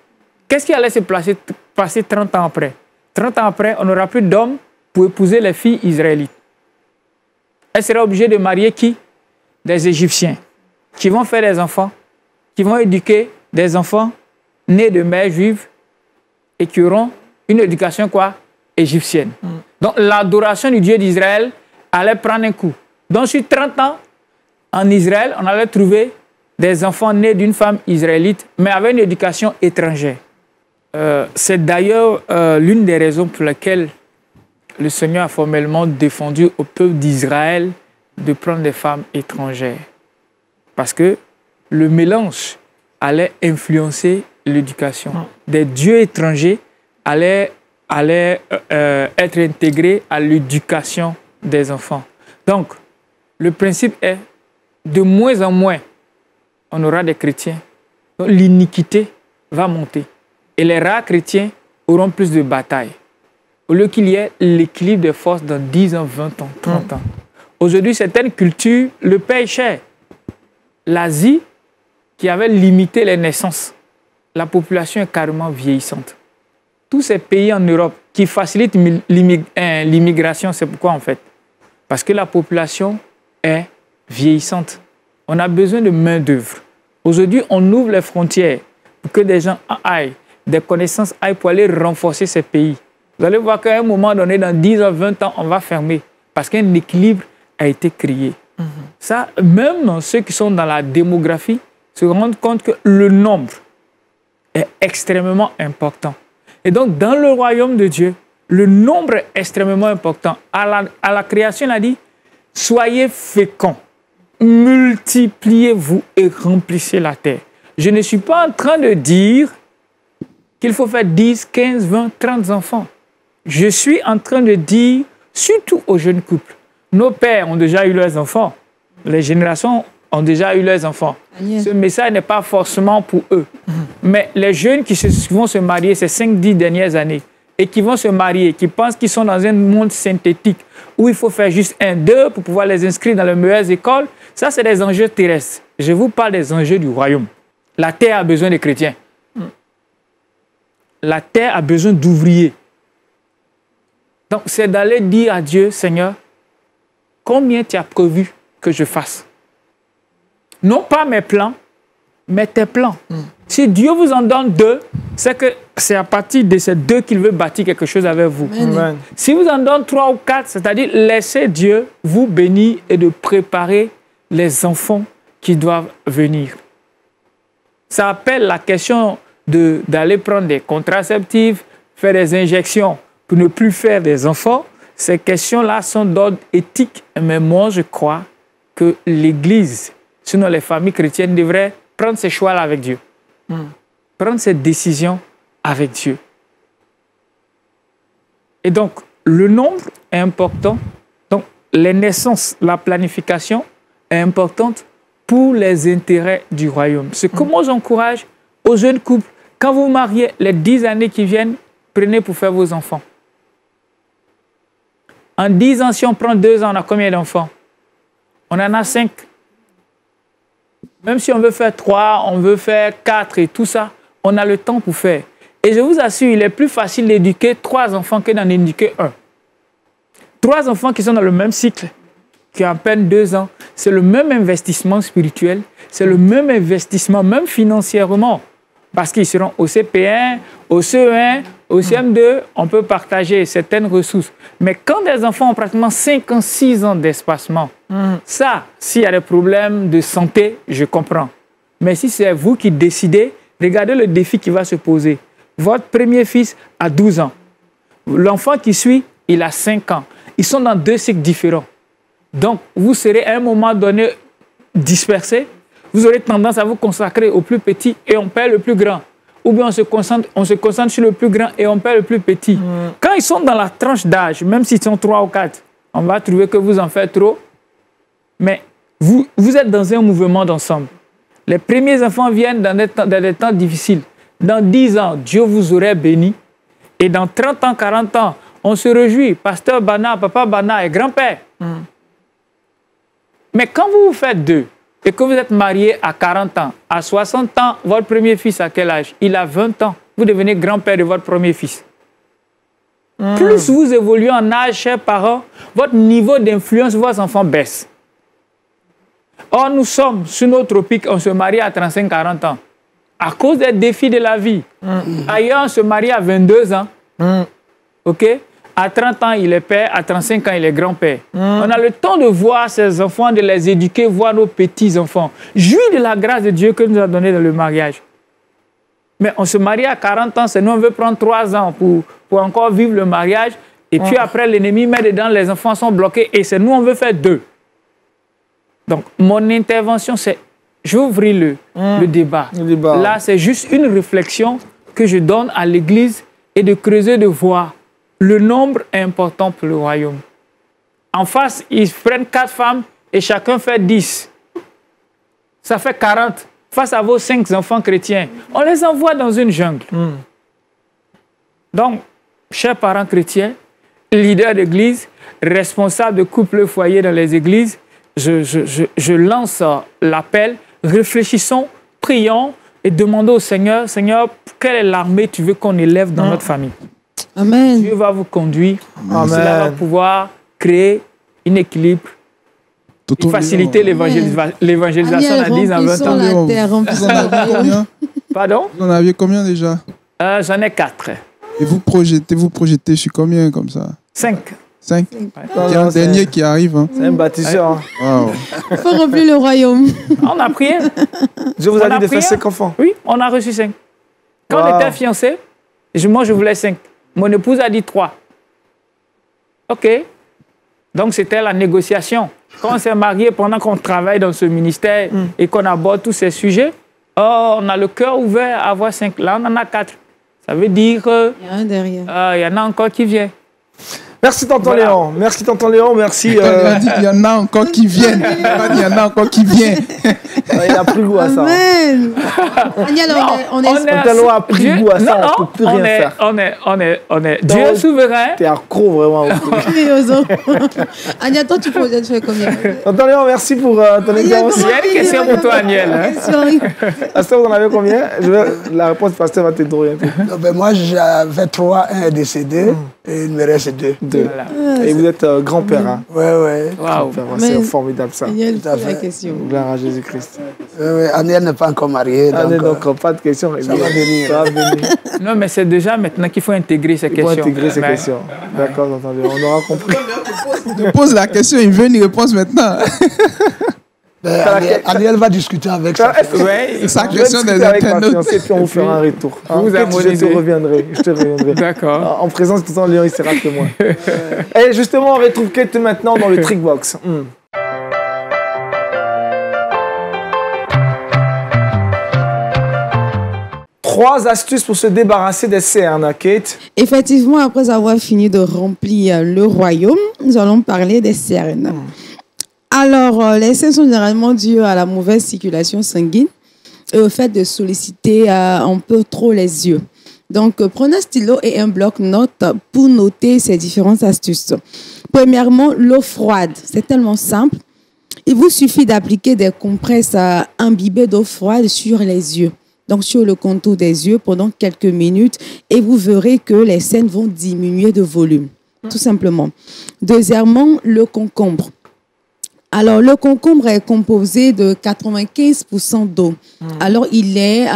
Speaker 5: Qu'est-ce qui allait se passer 30 ans après? 30 ans après, on n'aura plus d'hommes pour épouser les filles israélites. Elle sera obligée de marier qui? Des Égyptiens, qui vont faire des enfants, qui vont éduquer des enfants nés de mères juives et qui auront une éducation quoi? Égyptienne. Donc l'adoration du Dieu d'Israël allait prendre un coup. Donc sur 30 ans, en Israël, on allait trouver des enfants nés d'une femme israélite, mais avec une éducation étrangère. C'est d'ailleurs l'une des raisons pour lesquelles le Seigneur a formellement défendu au peuple d'Israël de prendre des femmes étrangères. Parce que le mélange allait influencer l'éducation. Des dieux étrangers allaient être intégrés à l'éducation des enfants. Donc, le principe est, de moins en moins, on aura des chrétiens. Donc, l'iniquité va monter. Et les rares chrétiens auront plus de batailles. Au lieu qu'il y ait l'équilibre des forces dans 10 ans, 20 ans, 30 ans. Aujourd'hui, certaines cultures le payent cher. L'Asie, qui avait limité les naissances, la population est carrément vieillissante. Tous ces pays en Europe qui facilitent l'immigration, c'est pourquoi en fait? Parce que la population est vieillissante. On a besoin de main-d'œuvre. Aujourd'hui, on ouvre les frontières pour que des gens aillent, des connaissances aillent pour aller renforcer ces pays. Vous allez voir qu'à un moment donné, dans 10 ans, 20 ans, on va fermer parce qu'un équilibre a été créé. Ça, même ceux qui sont dans la démographie se rendent compte que le nombre est extrêmement important. Et donc, dans le royaume de Dieu, le nombre est extrêmement important. À la création, il a dit, soyez féconds, multipliez-vous et remplissez la terre. Je ne suis pas en train de dire qu'il faut faire 10, 15, 20, 30 enfants. Je suis en train de dire, surtout aux jeunes couples, nos pères ont déjà eu leurs enfants, les générations ont déjà eu leurs enfants. Ce message n'est pas forcément pour eux. Mais les jeunes qui vont se marier ces 5-10 dernières années et qui vont se marier, qui pensent qu'ils sont dans un monde synthétique où il faut faire juste 1-2 pour pouvoir les inscrire dans les meilleures écoles, ça, c'est des enjeux terrestres. Je vous parle des enjeux du royaume. La terre a besoin de chrétiens. La terre a besoin d'ouvriers. Donc, c'est d'aller dire à Dieu, Seigneur, combien tu as prévu que je fasse? Non pas mes plans, mais tes plans. Si Dieu vous en donne 2, c'est que c'est à partir de ces 2 qu'il veut bâtir quelque chose avec vous.
Speaker 1: Amen.
Speaker 5: Si vous en donne 3 ou 4, c'est-à-dire laissez Dieu vous bénir et de préparer les enfants qui doivent venir. Ça appelle la question d'aller prendre des contraceptifs, faire des injections pour ne plus faire des enfants. Ces questions-là sont d'ordre éthique, mais moi je crois que l'Église, sinon les familles chrétiennes, devraient prendre ces choix-là avec Dieu. Prendre ces décisions avec Dieu. Et donc, le nombre est important. Donc, les naissances, la planification est importante pour les intérêts du royaume. Ce que moi j'encourage aux jeunes couples, quand vous mariez, les 10 années qui viennent, prenez pour faire vos enfants. En 10 ans, si on prend 2 ans, on a combien d'enfants? On en a 5. Même si on veut faire 3, on veut faire 4 et tout ça, on a le temps pour faire. Et je vous assure, il est plus facile d'éduquer 3 enfants que d'en éduquer 1. 3 enfants qui sont dans le même cycle, qui ont à peine 2 ans, c'est le même investissement spirituel, c'est le même investissement, même financièrement. Parce qu'ils seront au CP1, au CE1, au CM2, on peut partager certaines ressources. Mais quand des enfants ont pratiquement 5 ans, 6 ans d'espacement, ça, s'il y a des problèmes de santé, je comprends. Mais si c'est vous qui décidez, regardez le défi qui va se poser. Votre premier fils a 12 ans. L'enfant qui suit, il a 5 ans. Ils sont dans 2 cycles différents. Donc, vous serez à un moment donné dispersés. Vous aurez tendance à vous consacrer au plus petit et on perd le plus grand. Ou bien on se concentre sur le plus grand et on perd le plus petit. Quand ils sont dans la tranche d'âge, même s'ils sont 3 ou 4, on va trouver que vous en faites trop. Mais vous êtes dans un mouvement d'ensemble. Les premiers enfants viennent dans des temps difficiles. Dans 10 ans, Dieu vous aurait béni. Et dans 30 ans, 40 ans, on se réjouit. Pasteur Bana, Papa Bana et grand-père. Mais quand vous vous faites 2, et que vous êtes marié à 40 ans, à 60 ans, votre premier fils, à quel âge? Il a 20 ans. Vous devenez grand-père de votre premier fils. Plus vous évoluez en âge, chers parents, votre niveau d'influence sur vos enfants baisse. Or, nous sommes sur nos tropiques, on se marie à 35-40 ans. À cause des défis de la vie. Ailleurs, on se marie à 22 ans. OK? À 30 ans, il est père. À 35 ans, il est grand-père. On a le temps de voir ces enfants, de les éduquer, voir nos petits-enfants. Jouis de la grâce de Dieu que nous a donnée dans le mariage. Mais on se marie à 40 ans, c'est nous, on veut prendre 3 ans pour encore vivre le mariage. Et puis après, l'ennemi met dedans, les enfants sont bloqués. Et c'est nous, on veut faire 2. Donc, mon intervention, c'est, je vais ouvrir le débat. Là, c'est juste une réflexion que je donne à l'Église et de creuser, de voir. Le nombre est important pour le royaume. En face, ils prennent 4 femmes et chacun fait 10. Ça fait 40. Face à vos 5 enfants chrétiens, on les envoie dans une jungle. Donc, chers parents chrétiens, leaders d'église, responsables de couples foyers dans les églises, je lance l'appel. Réfléchissons, prions et demandons au Seigneur, Seigneur, quelle est l'armée tu veux qu'on élève dans notre famille?
Speaker 4: Amen.
Speaker 5: Dieu va vous conduire.
Speaker 1: Amen.
Speaker 5: Cela va pouvoir créer un équilibre et faciliter l'évangélisation à 10 à 20 ans.
Speaker 4: La terre,
Speaker 3: Vous en aviez combien?
Speaker 5: Pardon?
Speaker 3: Vous en aviez combien déjà?
Speaker 5: J'en ai 4.
Speaker 3: Et vous projetez sur combien comme ça?
Speaker 5: 5.
Speaker 3: 5.
Speaker 1: Non,
Speaker 3: Il y a un
Speaker 1: non,
Speaker 3: dernier qui arrive. Hein.
Speaker 1: C'est un bâtisseur. Hein.
Speaker 3: Wow.
Speaker 4: Il faut remplir le royaume.
Speaker 5: On a prié.
Speaker 1: Dieu vous a
Speaker 5: On
Speaker 1: dit
Speaker 5: a
Speaker 1: de faire
Speaker 5: prié.
Speaker 1: 5 enfants.
Speaker 5: Oui, on a reçu 5. Quand
Speaker 1: Wow.
Speaker 5: on était fiancés, moi, je voulais 5. Mon épouse a dit 3. OK. Donc, c'était la négociation. Quand on s'est mariés, pendant qu'on travaille dans ce ministère et qu'on aborde tous ces sujets, on a le cœur ouvert à avoir 5. Là, on en a 4. Ça veut dire qu'il
Speaker 4: Il y a un derrière.
Speaker 5: y en a encore qui vient.
Speaker 1: Merci, tonton
Speaker 5: Voilà.
Speaker 1: Léon. Merci, tonton Léon. Merci.
Speaker 3: Il a dit, il y en a encore qui viennent. Il a dit, il y en a encore qui viennent.
Speaker 1: Il a pris goût à ça.
Speaker 4: Amen. Agnès, on est
Speaker 1: Tonton Léon a pris goût à ça.
Speaker 5: Non,
Speaker 1: On ne peut plus rien faire.
Speaker 5: on est
Speaker 1: Donc,
Speaker 5: Dieu est souverain.
Speaker 1: T'es accro vraiment.
Speaker 4: curieuse. Agnès, toi, tu projettes faire combien?
Speaker 1: Tonton Léon, merci pour ton intervention.
Speaker 5: Il y a une question pour toi, Aniel. Hein?
Speaker 1: Pasteur, vous en avez combien? La réponse, Pasteur, va te d'orienter.
Speaker 2: Non, ben moi, j'avais 3, un est décédé, et il me reste 2.
Speaker 5: Voilà.
Speaker 1: Et vous êtes grand-père. Hein?
Speaker 2: Ouais.
Speaker 5: Waouh.
Speaker 1: Grand-père,
Speaker 4: Mais-
Speaker 1: c'est formidable ça.
Speaker 4: Agnès,
Speaker 2: Tout à
Speaker 4: pose la
Speaker 2: fait.
Speaker 4: question.
Speaker 1: Gloire à Jésus-Christ.
Speaker 2: Aniel n'est pas encore marié,
Speaker 1: Allez,
Speaker 2: donc,
Speaker 1: donc pas de questions.
Speaker 2: ça va venir.
Speaker 1: Ça va venir.
Speaker 5: Non, mais c'est déjà maintenant qu'il faut intégrer ces
Speaker 1: Il faut
Speaker 5: questions.
Speaker 1: intégrer ces
Speaker 5: Ben,
Speaker 1: questions. D'accord, tonton Léon, on aura compris.
Speaker 3: Il pose la question, il veut une réponse maintenant.
Speaker 2: Aniel va discuter avec ça.
Speaker 5: Ouais,
Speaker 3: C'est sa
Speaker 1: Je vais
Speaker 3: question des
Speaker 1: discuter avec ma
Speaker 3: internautes.
Speaker 1: fiancée, puis on vous fera un retour.
Speaker 5: Vous
Speaker 1: Peut-être je te
Speaker 5: harmonisez.
Speaker 1: reviendrai. Je te reviendrai.
Speaker 5: d'accord.
Speaker 1: En présence de tonton Léon, il sera témoin. Et justement, on retrouve Kate maintenant dans le Trickbox. 3 astuces pour se débarrasser des cernes, Kate.
Speaker 4: Effectivement, après avoir fini de remplir le royaume, nous allons parler des cernes. Alors, les cernes sont généralement dues à la mauvaise circulation sanguine et au fait de solliciter un peu trop les yeux. Donc, prenez un stylo et un bloc-notes pour noter ces différentes astuces. Premièrement, l'eau froide. C'est tellement simple. Il vous suffit d'appliquer des compresses imbibées d'eau froide sur les yeux. Donc, sur le contour des yeux pendant quelques minutes et vous verrez que les cernes vont diminuer de volume, tout simplement. Deuxièmement, le concombre. Alors, le concombre est composé de 95% d'eau. Alors, il est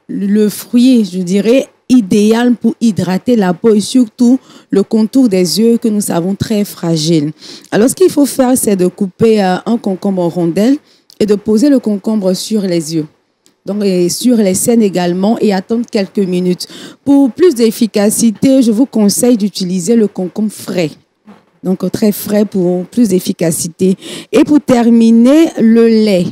Speaker 4: le fruit, je dirais, idéal pour hydrater la peau et surtout le contour des yeux que nous savons très fragile. Alors, ce qu'il faut faire, c'est de couper un concombre en rondelles et de poser le concombre sur les yeux. Donc, et sur les cernes également et attendre quelques minutes. Pour plus d'efficacité, je vous conseille d'utiliser le concombre frais. Donc, très frais pour plus d'efficacité. Et pour terminer, le lait.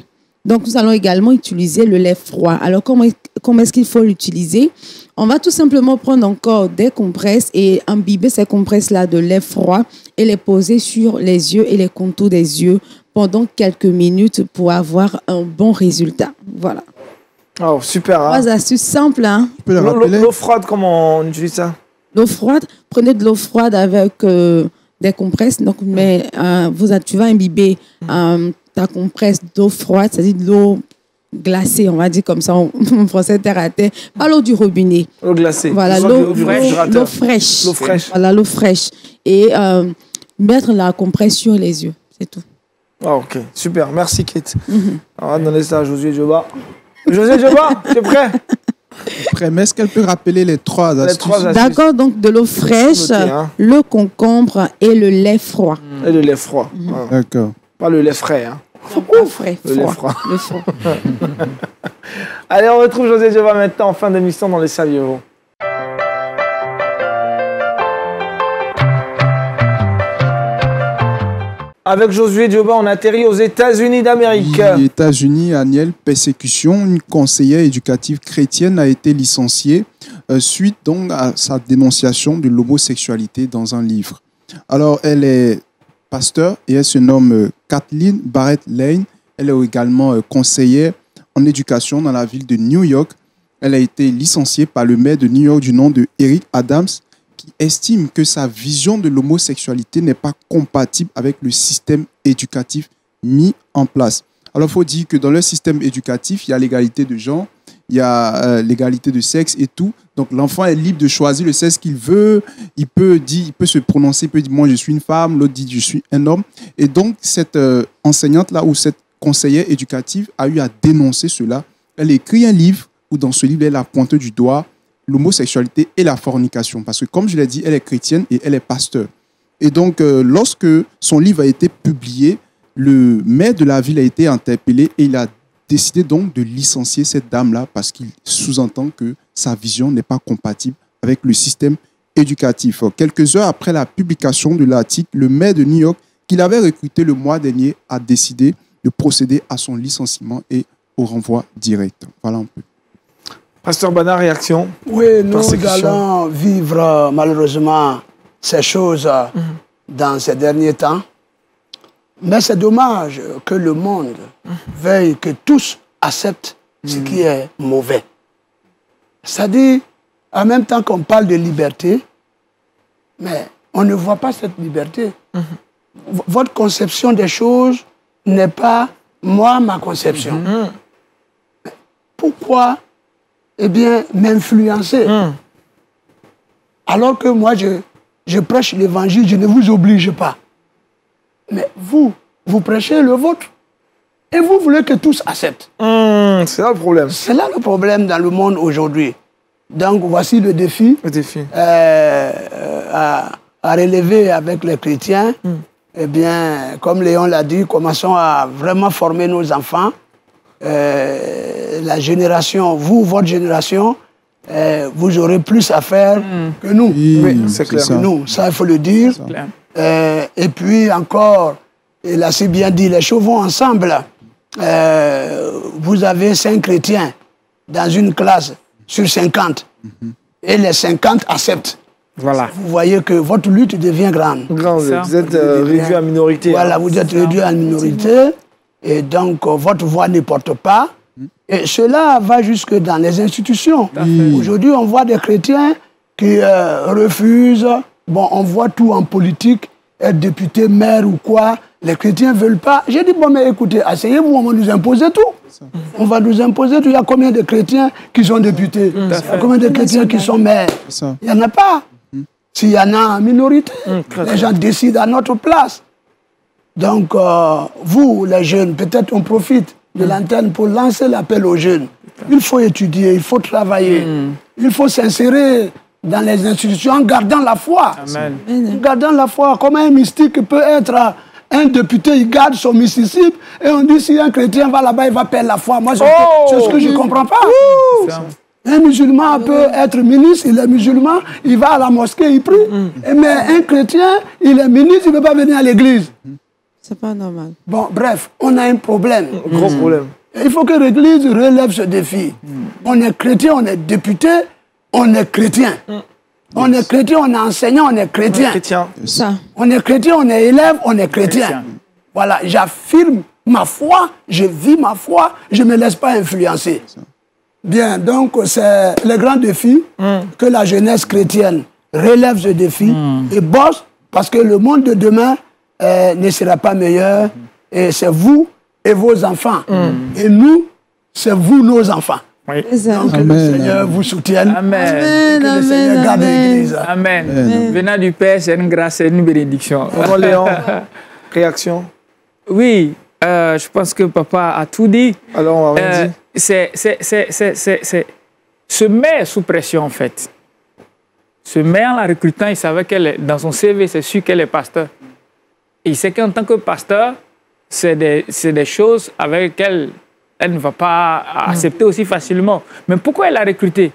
Speaker 4: Donc, nous allons également utiliser le lait froid. Alors, comment est-ce qu'il faut l'utiliser? On va tout simplement prendre encore des compresses et imbiber ces compresses-là de lait froid et les poser sur les yeux et les contours des yeux pendant quelques minutes pour avoir un bon résultat. Voilà.
Speaker 1: Oh, super. Hein?
Speaker 4: 3 astuces simples. Hein?
Speaker 3: Tu peux le rappeler?
Speaker 1: L'eau froide, comment on utilise ça?
Speaker 4: L'eau froide, prenez de l'eau froide avec des compresses. Donc, mais, tu vas imbiber ta compresse d'eau froide, c'est-à-dire de l'eau glacée, on va dire comme ça en français terre à terre, pas l'eau du robinet.
Speaker 1: L'eau glacée.
Speaker 4: Voilà,
Speaker 1: Du réfrigérateur.
Speaker 4: l'eau fraîche.
Speaker 1: L'eau fraîche.
Speaker 4: Voilà, l'eau fraîche. Et mettre la compresse sur les yeux, c'est tout.
Speaker 1: Ah, ok, super. Merci, Kate. On va donner ça à Josué Joba. Josué Joba, tu es prêt?
Speaker 3: Après, mais est-ce qu'elle peut rappeler les 3 astuces?
Speaker 1: 3 astuces.
Speaker 4: D'accord, donc de l'eau fraîche,
Speaker 1: Notez, hein.
Speaker 4: le concombre et le lait froid.
Speaker 1: Et le lait froid. Ah.
Speaker 3: D'accord.
Speaker 1: Pas le lait frais. Hein.
Speaker 4: Pas frais,
Speaker 1: Le lait froid.
Speaker 4: Le froid.
Speaker 1: Allez, on retrouve Josué Joba maintenant en fin d'émission dans les Saviez-vous. Avec Josué Joba, on atterrit aux États-Unis d'Amérique.
Speaker 3: Les États-Unis, Aniel, persécution, une conseillère éducative chrétienne a été licenciée suite donc à sa dénonciation de l'homosexualité dans un livre. Alors, elle est pasteur et elle se nomme Kathleen Barrett Lane. Elle est également conseillère en éducation dans la ville de New York. Elle a été licenciée par le maire de New York du nom de Eric Adams, qui estime que sa vision de l'homosexualité n'est pas compatible avec le système éducatif mis en place. Alors, il faut dire que dans le système éducatif, il y a l'égalité de genre, il y a l'égalité de sexe et tout. Donc, l'enfant est libre de choisir le sexe qu'il veut. Il peut se prononcer, il peut dire « moi, je suis une femme », l'autre dit « je suis un homme ». Et donc, cette enseignante-là ou cette conseillère éducative a eu à dénoncer cela. Elle a écrit un livre où, dans ce livre, elle a pointé du doigt l'homosexualité et la fornication. Parce que, comme je l'ai dit, elle est chrétienne et elle est pasteur. Et donc, lorsque son livre a été publié, le maire de la ville a été interpellé et il a décidé donc de licencier cette dame-là parce qu'il sous-entend que sa vision n'est pas compatible avec le système éducatif. Quelques heures après la publication de l'article, le maire de New York, qu'il avait recruté le mois dernier, a décidé de procéder à son licenciement et au renvoi direct. Voilà un peu.
Speaker 1: Pasteur Bana, réaction?
Speaker 2: Oui, nous allons vivre malheureusement ces choses dans ces derniers temps. Mais c'est dommage que le monde veuille que tous acceptent ce qui est mauvais. C'est-à-dire, en même temps qu'on parle de liberté, mais on ne voit pas cette liberté. Votre conception des choses n'est pas ma conception. Pourquoi, eh bien, m'influencer? Alors que moi, je prêche l'évangile, je ne vous oblige pas. Mais vous prêchez le vôtre. Et vous voulez que tous acceptent.
Speaker 1: C'est là le problème.
Speaker 2: C'est là le problème dans le monde aujourd'hui. Donc, voici le défi.
Speaker 1: Le défi.
Speaker 2: À relever avec les chrétiens. Eh bien, comme Léon l'a dit, commençons à vraiment former nos enfants. La génération, votre génération, vous aurez plus à faire que nous.
Speaker 1: Oui, c'est clair.
Speaker 2: Que nous, ça, il faut le dire. Et puis encore, il a si bien dit, les choses vont ensemble. Vous avez 5 chrétiens dans une classe sur 50. Et les 50 acceptent.
Speaker 5: Voilà.
Speaker 2: Vous voyez que votre lutte devient grande.
Speaker 1: Vous êtes réduit en minorité.
Speaker 2: Voilà, vous êtes réduit en minorité. Et donc, votre voix ne porte pas. Et cela va jusque dans les institutions. Aujourd'hui, on voit des chrétiens qui refusent. Bon, on voit tout en politique, être député, maire ou quoi. Les chrétiens ne veulent pas. J'ai dit, bon, mais écoutez, asseyez-vous, on va nous imposer tout. On va nous imposer tout. Il y a combien de chrétiens qui sont députés? Il y a combien de chrétiens qui sont maires? Il n'y en a pas. S'il y en a en minorité, les gens décident à notre place. Donc, vous, les jeunes, peut-être on profite de l'antenne pour lancer l'appel aux jeunes. Il faut étudier, il faut travailler, il faut s'insérer dans les institutions en gardant la foi.
Speaker 5: Amen.
Speaker 2: En gardant la foi. Comment un mystique peut être un député, il garde son mysticisme et on dit si un chrétien va là-bas, il va perdre la foi. Moi, c'est ce que je ne comprends pas. Un musulman peut être ministre, il est musulman, il va à la mosquée, il prie. Mais un chrétien, il est ministre, il ne peut pas venir à l'église.
Speaker 4: C'est pas normal.
Speaker 2: Bon, bref, on a un problème.
Speaker 1: Gros problème.
Speaker 2: Il faut que l'église relève ce défi. On est chrétien, on est député, on est chrétien. On est chrétien, on est enseignant, on est chrétien.
Speaker 4: Ça.
Speaker 2: On est chrétien, on est élève, on est chrétien. Voilà, j'affirme ma foi, je vis ma foi, je ne me laisse pas influencer. Bien, donc c'est le grand défi que la jeunesse chrétienne relève ce défi et bosse parce que le monde de demain ne sera pas meilleur et c'est vous et vos enfants. Et nous, c'est vous nos enfants.
Speaker 5: Oui.
Speaker 2: Donc que le Seigneur vous soutienne.
Speaker 5: Amen.
Speaker 2: Que le Seigneur garde l'Église.
Speaker 5: Amen. Venant du Père, c'est une grâce et une bénédiction.
Speaker 1: Léon, réaction?
Speaker 5: Oui, je pense que papa a tout dit.
Speaker 1: Alors, on va rien dire.
Speaker 5: Ce maire sous pression, en fait. Ce maire, en la recrutant, il savait qu'elle est, dans son CV, c'est sûr qu'elle est pasteur. Et il sait qu'en tant que pasteur, c'est des choses avec lesquelles elle ne va pas accepter aussi facilement. Mais pourquoi elle l'a recruté?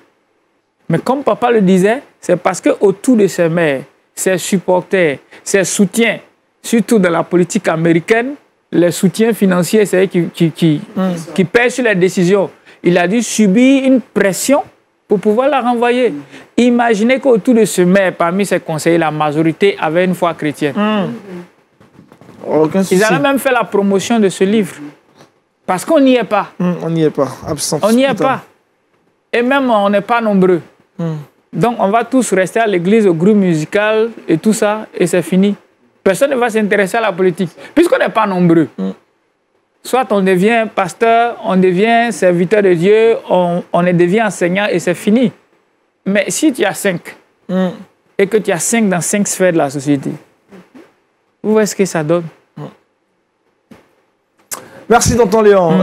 Speaker 5: Mais comme papa le disait, c'est parce qu'autour de ses maires, ses supporters, ses soutiens, surtout dans la politique américaine, les soutiens financiers, c'est eux qui pèsent sur les décisions. Il a dû subir une pression pour pouvoir la renvoyer. Imaginez qu'autour de ce maire, parmi ses conseillers, la majorité avait une foi chrétienne. Ils avaient même fait la promotion de ce livre. Parce qu'on n'y est pas.
Speaker 1: On n'y est pas. Absent.
Speaker 5: On n'y est pas. Et même, on n'est pas nombreux. Donc, on va tous rester à l'église, au groupe musical et tout ça, et c'est fini. Personne ne va s'intéresser à la politique, puisqu'on n'est pas nombreux. Soit on devient pasteur, on devient serviteur de Dieu, on devient enseignant et c'est fini. Mais si tu as 5, et que tu as 5 dans 5 sphères de la société, vous voyez ce que ça donne?
Speaker 1: Merci, tonton Léon.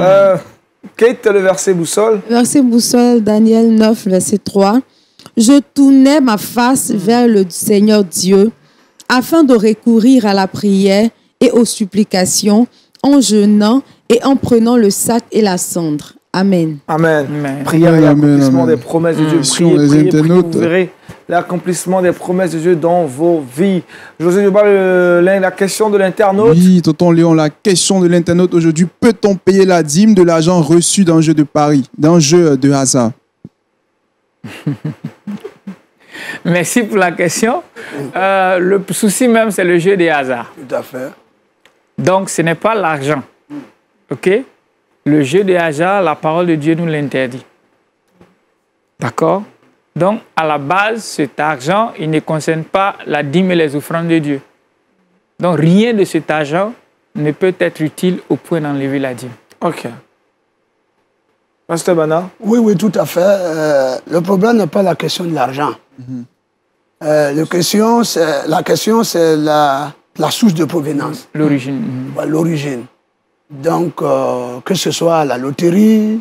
Speaker 1: Kate, le verset boussole.
Speaker 4: Verset boussole, Daniel 9, verset 3. Je tournais ma face vers le Seigneur Dieu afin de recourir à la prière et aux supplications, en jeûnant et en prenant le sac et la cendre. Amen.
Speaker 1: Amen.
Speaker 5: Amen.
Speaker 1: Prière et
Speaker 3: Amen,
Speaker 1: accomplissement
Speaker 3: amen.
Speaker 1: des promesses de Dieu.
Speaker 3: Sur
Speaker 1: Priez,
Speaker 3: les
Speaker 1: priez, priez,
Speaker 3: internautes.
Speaker 1: vous verrez l'accomplissement des promesses de Dieu dans vos vies. José, je parle la question de l'internaute.
Speaker 3: Oui, tonton Léon, la question de l'internaute aujourd'hui, peut-on payer la dîme de l'argent reçu d'un jeu de paris, d'un jeu de hasard?
Speaker 5: Merci pour la question. Le souci même, c'est le jeu des hasards.
Speaker 2: Tout à fait.
Speaker 5: Donc, ce n'est pas l'argent. OK? Le jeu des hasards, la parole de Dieu nous l'interdit. D'accord? Donc, à la base, cet argent, il ne concerne pas la dîme et les offrandes de Dieu. Donc, rien de cet argent ne peut être utile au point d'enlever la dîme.
Speaker 1: Ok. Pasteur Bana.
Speaker 2: Oui, oui, tout à fait. Le problème n'est pas la question de l'argent. La question, c'est la source de provenance,
Speaker 5: L'origine.
Speaker 2: l'origine. Donc, que ce soit la loterie,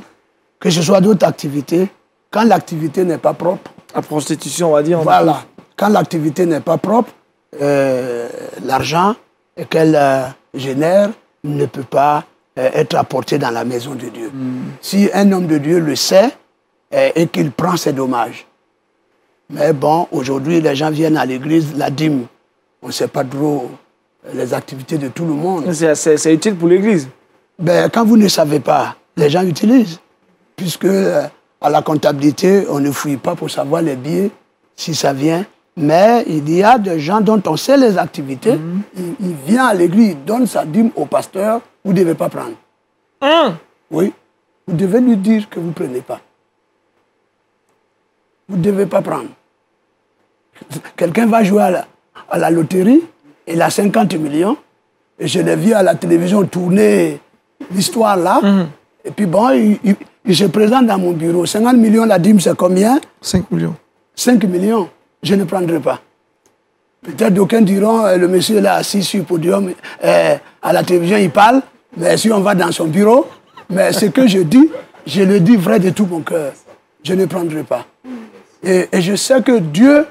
Speaker 2: que ce soit d'autres activités, quand l'activité n'est pas propre,
Speaker 1: La prostitution, on va dire.
Speaker 2: voilà, quand l'activité n'est pas propre, l'argent qu'elle génère ne peut pas être apporté dans la maison de Dieu. Si un homme de Dieu le sait et qu'il prend, c'est dommage. Mais bon, aujourd'hui, les gens viennent à l'église, la dîme, on ne sait pas trop les activités de tout le monde.
Speaker 1: C'est utile pour l'Église.
Speaker 2: Ben, quand vous ne savez pas, les gens utilisent. Puisque à la comptabilité, on ne fouille pas pour savoir les billets, si ça vient. Mais il y a des gens dont on sait les activités. Il vient à l'église, il donne sa dîme au pasteur, vous ne devez pas prendre. Oui, vous devez lui dire que vous ne prenez pas. Vous ne devez pas prendre. Quelqu'un va jouer à la loterie, il a 50 millions, et je l'ai vu à la télévision tourner l'histoire là, et puis bon, il se présente dans mon bureau. 50 millions, la dîme, c'est combien?
Speaker 1: 5 millions.
Speaker 2: 5 millions, je ne prendrai pas. Peut-être d'aucuns diront, le monsieur là assis sur le podium, à la télévision, il parle, mais si on va dans son bureau, mais ce que je dis, je le dis vrai de tout mon cœur. Je ne prendrai pas. Et je sais que Dieu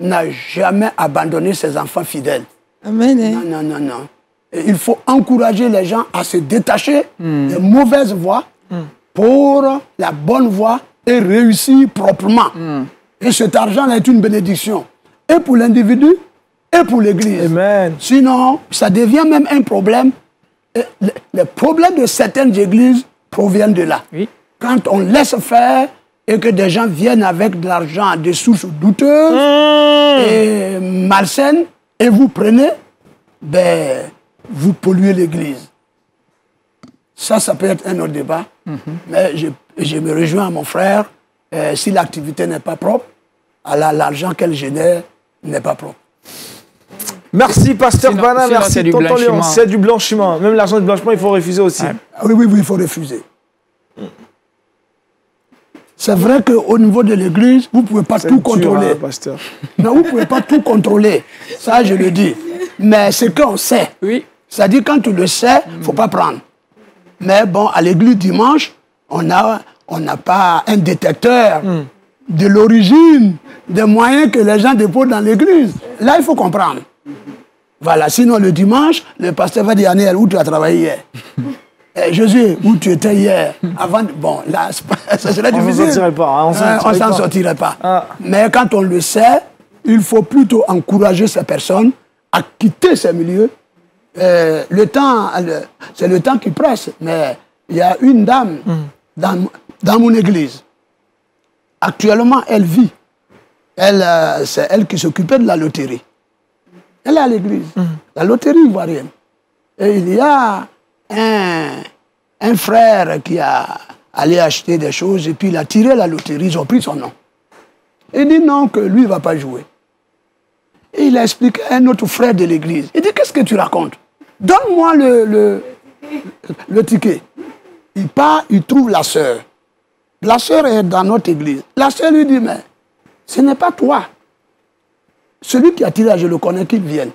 Speaker 2: n'a jamais abandonné ses enfants fidèles.
Speaker 4: Amen.
Speaker 2: Non, non, non, non. Et il faut encourager les gens à se détacher des mauvaises voies pour la bonne voie et réussir proprement. Et cet argent est une bénédiction, et pour l'individu, et pour l'Église.
Speaker 1: Amen.
Speaker 2: Sinon, ça devient même un problème. Et les problèmes de certaines églises proviennent de là.
Speaker 5: Oui.
Speaker 2: Quand on laisse faire et que des gens viennent avec de l'argent des sources douteuses et malsaines, et vous prenez, ben, vous polluez l'Église. Ça peut être un autre débat. Mais je me rejoins à mon frère. Si l'activité n'est pas propre, alors l'argent qu'elle génère n'est pas propre.
Speaker 1: Merci, Pasteur
Speaker 5: Sinon,
Speaker 1: Bana.
Speaker 5: c'est
Speaker 1: Merci,
Speaker 5: du
Speaker 1: tonton Léon.
Speaker 5: blanchiment.
Speaker 1: C'est du blanchiment. Même l'argent du blanchiment, il faut refuser aussi.
Speaker 5: Ouais.
Speaker 2: Ah oui, oui, oui, il faut refuser. C'est vrai qu'au niveau de l'Église, vous ne pouvez pas
Speaker 1: C'est
Speaker 2: tout
Speaker 1: dur,
Speaker 2: contrôler.
Speaker 1: hein, pasteur.
Speaker 2: Non, vous ne pouvez pas tout contrôler. Ça, je le dis. Mais ce qu'on sait,
Speaker 5: Oui.
Speaker 2: c'est-à-dire quand tu le sais, il ne faut pas prendre. Mais bon, à l'église dimanche, on n'a pas un détecteur de l'origine des moyens que les gens déposent dans l'église. Là, il faut comprendre. Voilà, sinon le dimanche, le pasteur va dire, Aniel, où tu as travaillé hier? Jésus, où tu étais hier? Avant, bon, là, ça serait
Speaker 1: On ne
Speaker 2: difficile.
Speaker 1: s'en sortirait pas. Hein,
Speaker 2: On s'en sortirait pas.
Speaker 1: Ah.
Speaker 2: Mais quand on le sait, il faut plutôt encourager ces personnes à quitter ces milieux. Le temps, c'est le temps qui presse. Mais il y a une dame dans mon église. Actuellement, elle vit. C'est elle qui s'occupait de la loterie. Elle est à l'église. La loterie ivoirienne. Et il y a un frère qui a allé acheter des choses et puis il a tiré la loterie. Ils ont pris son nom. Il dit non, que lui ne va pas jouer. Et il a expliqué à un autre frère de l'église. Il dit, qu'est-ce que tu racontes? Donne-moi le ticket. Il part, il trouve la sœur. La sœur est dans notre église. La sœur lui dit, mais ce n'est pas toi. Celui qui a tiré, je le connais, qu'il vienne.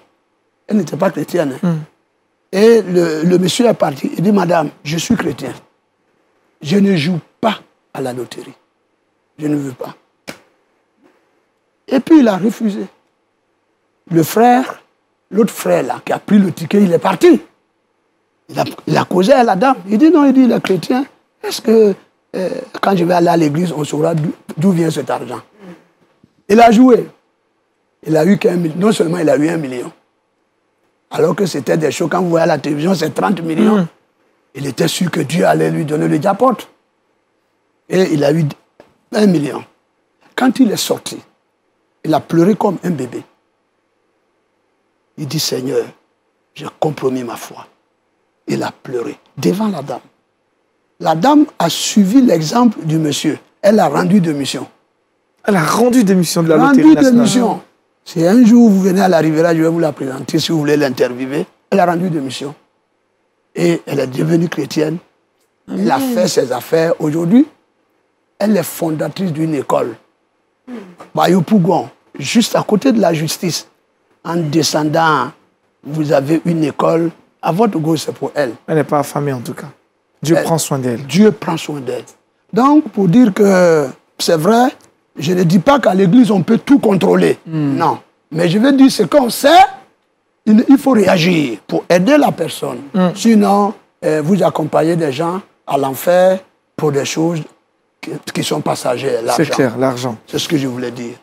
Speaker 2: Elle n'était pas chrétienne. Hein. Et le monsieur est parti. Il dit, madame, je suis chrétien. Je ne joue pas à la loterie. Je ne veux pas. Et puis il a refusé. Le frère l'autre frère là, qui a pris le ticket, il est parti. Il a causé à la dame. Il dit non, il dit, il est chrétien. Est-ce que quand je vais aller à l'église, on saura d'où vient cet argent? Il a joué. Il a eu non seulement il a eu 1 million, alors que c'était des shows, quand vous voyez à la télévision, c'est 30 millions. Il était sûr que Dieu allait lui donner le jackpot. Et il a eu 1 million. Quand il est sorti, il a pleuré comme un bébé. Il dit, Seigneur, j'ai compromis ma foi. Il a pleuré devant la dame. La dame a suivi l'exemple du monsieur. Elle a rendu démission.
Speaker 1: Elle a rendu démission de la loterie nationale.
Speaker 2: Rendu démission. Si un jour vous venez à la Riviera, je vais vous la présenter si vous voulez l'interviewer. Elle a rendu démission. Et elle est devenue chrétienne. Amen. Elle a fait ses affaires. Aujourd'hui, elle est fondatrice d'une école. Bayou Pougon, juste à côté de la justice. En descendant, vous avez une école. À votre gauche, c'est pour elle.
Speaker 1: Elle n'est pas affamée en tout cas. Dieu prend soin d'elle.
Speaker 2: Dieu prend soin d'elle. Donc, pour dire que c'est vrai, je ne dis pas qu'à l'église, on peut tout contrôler. Non. Mais je veux dire, ce qu'on sait, il faut réagir pour aider la personne. Sinon, vous accompagnez des gens à l'enfer pour des choses qui sont passagères.
Speaker 1: C'est clair, l'argent.
Speaker 2: C'est ce que je voulais dire.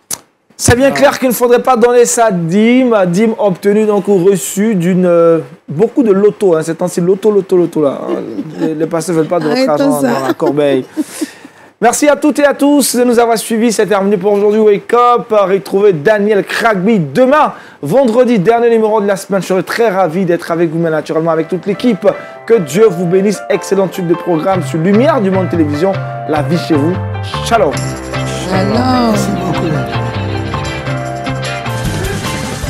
Speaker 1: C'est bien clair qu'il ne faudrait pas donner sa dîme obtenue donc ou reçue d'une beaucoup de loto. Hein, c'est ainsi loto là. Les pasteurs ne veulent pas de votre argent dans la corbeille. Merci à toutes et à tous de nous avoir suivis. C'est terminé pour aujourd'hui. Wake Up. Retrouvez Daniel Kragby demain, vendredi, dernier numéro de la semaine. Je serai très ravi d'être avec vous, mais naturellement avec toute l'équipe. Que Dieu vous bénisse. Excellente suite de programme sur Lumière du Monde Télévision. La vie chez vous. Shalom.
Speaker 4: Shalom.